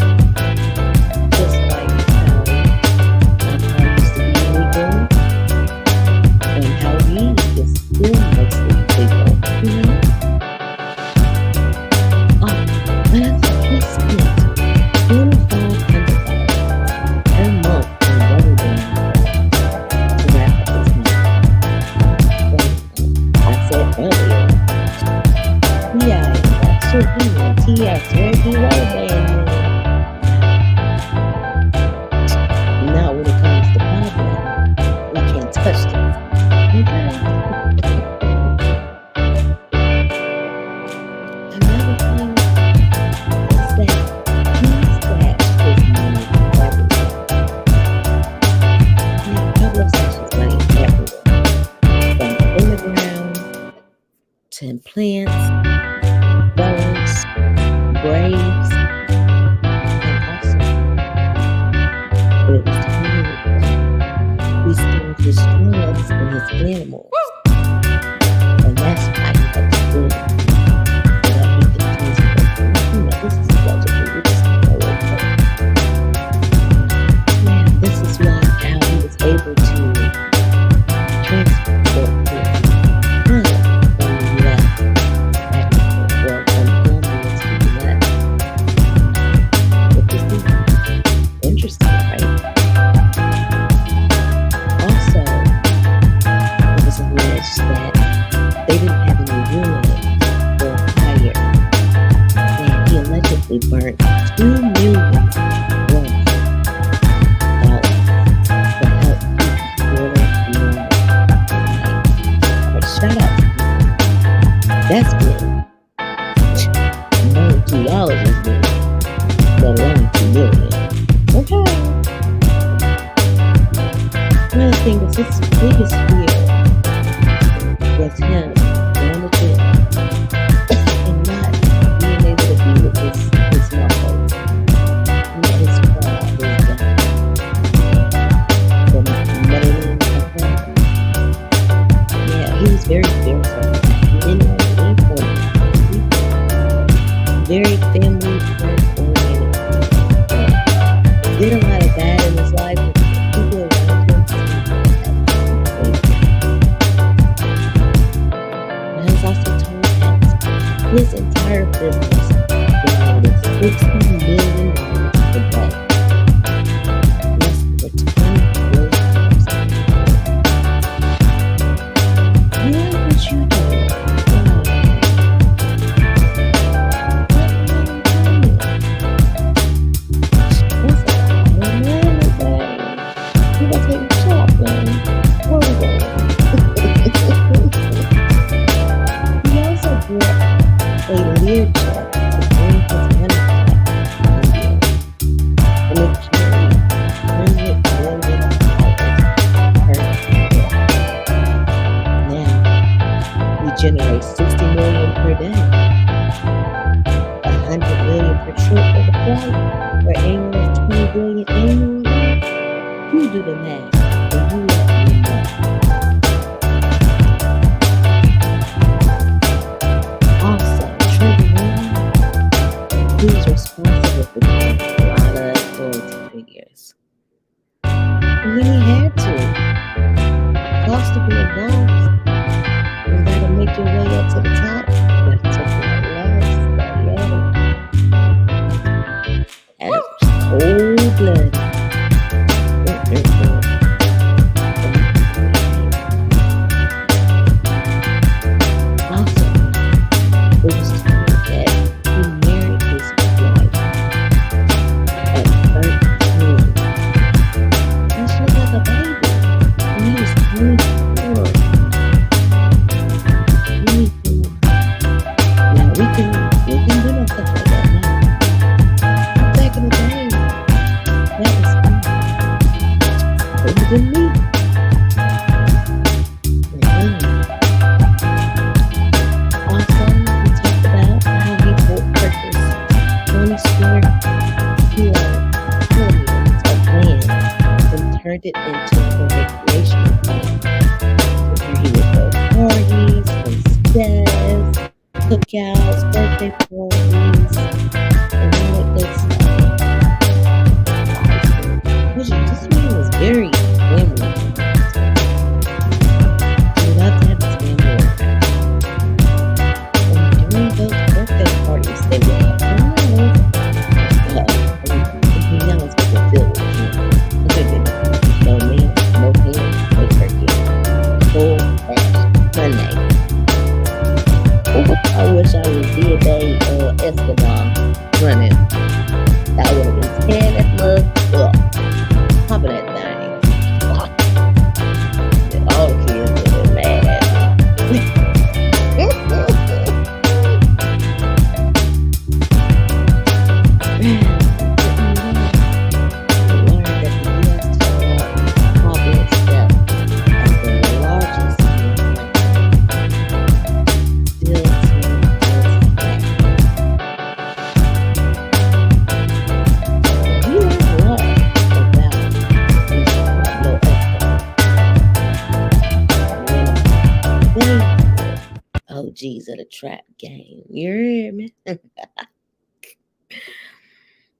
Speaker 1: Just like how alcohol used to be illegal and how weed is still mostly illegal, you know? But that's a he spent $2,500 per month on rubber band to wrap up his money. I said earlier, yeah, should be on TS, where's the rubber band? Now when it comes to Pablo, we can't touch them. Okay. Another thing is that he stashed his money everywhere. Now, Pablo stashed his money everywhere. From in the ground to in plants, bones, graves, and also it was told that he stored his drugs and his animals. And that's why he had to do it. So that he could transport them. This is allegedly, we just don't know what it was. Yeah, this is why how he was able to transport them when he left Ecuador, from Colombia to the US. Which is interesting, right? Also, it was alleged that they didn't have any wood or fire, and he allegedly burnt $2 million worth to help keep water normal. But shout out to him. That's good. No $2 is good, let alone $2 million. Okay. Another thing was his biggest fear was him going to jail and not being able to be with his mother. Not his father, his dad. The money like that. Yeah, he was very fearful. He didn't want to leave for people. Very family oriented. Did a lot of bad in his life, but people around him. And he was also told that his entire business valued at $60 million today. Less than $20 billion. They leer Chuck to bring his money back from you, and it carried $100 million per year. Now we generate $60 million per day, $100 million per trip of the flight, for annual of $20 billion annually. You do the math, and you let me know. Also, trigger warning: who's responsible for killing a lot of authority figures? And then he had to. Cost to be a boss. You gotta make your way up to the top. You gotta take that last. And it's cold-blooded. Also, it was told that he married his wife at 13. And she was like a baby. And he was 24. 24. Now we can do no stuff like that now. But back in the day, that was fun. It was in me. Also, we talked about how he purchased 20 square kilometers of land and turned it into a recreational land. So here he would go parties, feasts, cookouts, birthday parties, and all that good stuff. This man was very family. He loved to have his family around. And during those birthday parties, they would have criminals. He knows what the feel with. No meal, no hands, no turkey. Full cash Monday. I wish I was D-Day Escobar running. That would have been 10 at love. Top of that thing. All the kids would have been mad. OGs of the trap game. You hear me?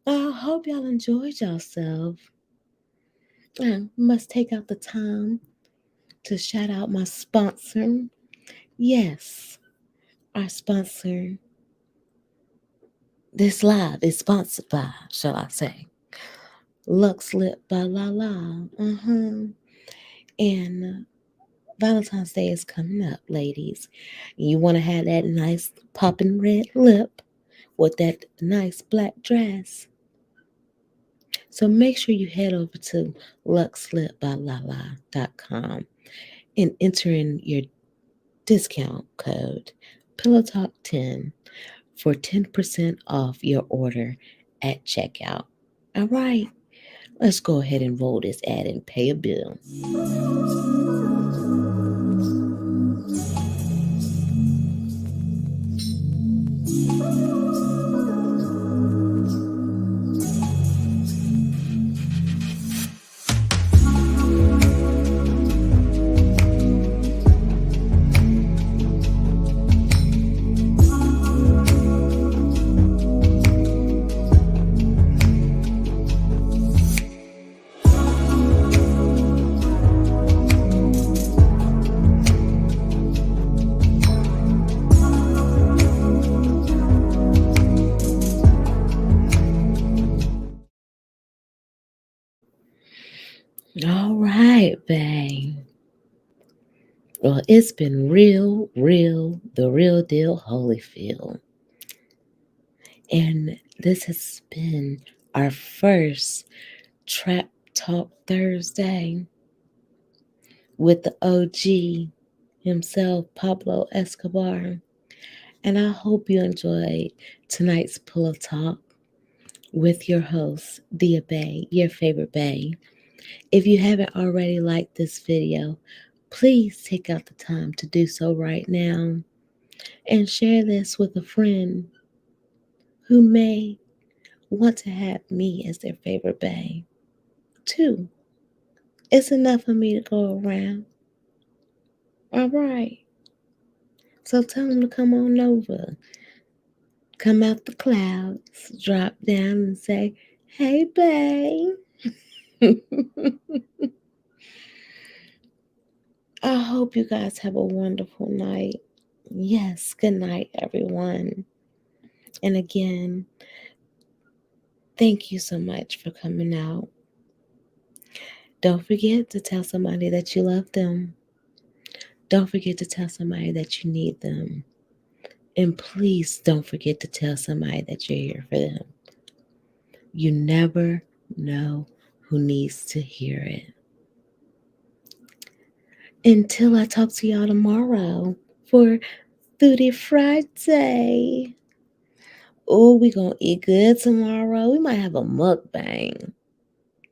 Speaker 1: I hope y'all enjoyed yourself. I must take out the time to shout out my sponsor. Yes, our sponsor. This live is sponsored by, shall I say, Lux Lip by Lala. And Valentine's Day is coming up, ladies. You want to have that nice popping red lip with that nice black dress. So make sure you head over to luxlipbylala.com and enter in your discount code PillowTalk10 for 10% off your order at checkout. All right, let's go ahead and roll this ad and pay a bill. All right, babe. Well, it's been the real deal Holyfield. And this has been our first Trap Talk Thursday with the OG himself, Pablo Escobar. And I hope you enjoyed tonight's Pillow Talk with your host, Dia Bay, your favorite Bay. If you haven't already liked this video, please take out the time to do so right now and share this with a friend who may want to have me as their favorite Bay. 2, it's enough for me to go around. All right. So tell them to come on over. Come out the clouds, drop down and say, hey, babe. I hope you guys have a wonderful night. Yes, good night, everyone. And again, thank you so much for coming out. Don't forget to tell somebody that you love them. Don't forget to tell somebody that you need them. And please don't forget to tell somebody that you're here for them. You never know who needs to hear it. Until I talk to y'all tomorrow for Foodie Friday. Oh, we gonna eat good tomorrow. We might have a mukbang.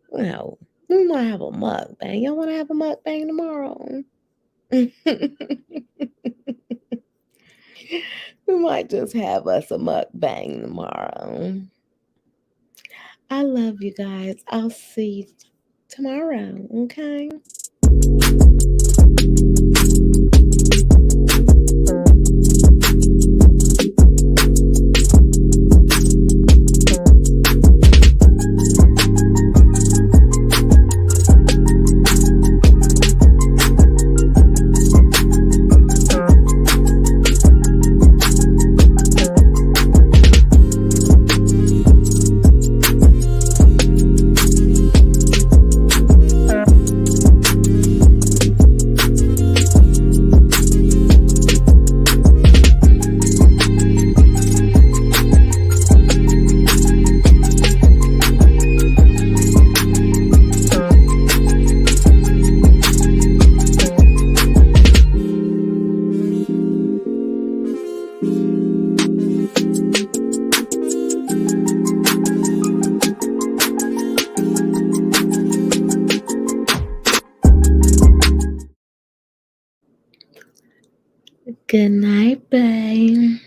Speaker 1: Well, we might have a mukbang. Y'all want to have a mukbang tomorrow? We might just have us a mukbang tomorrow. I love you guys. I'll see you tomorrow, okay? Good night, babe.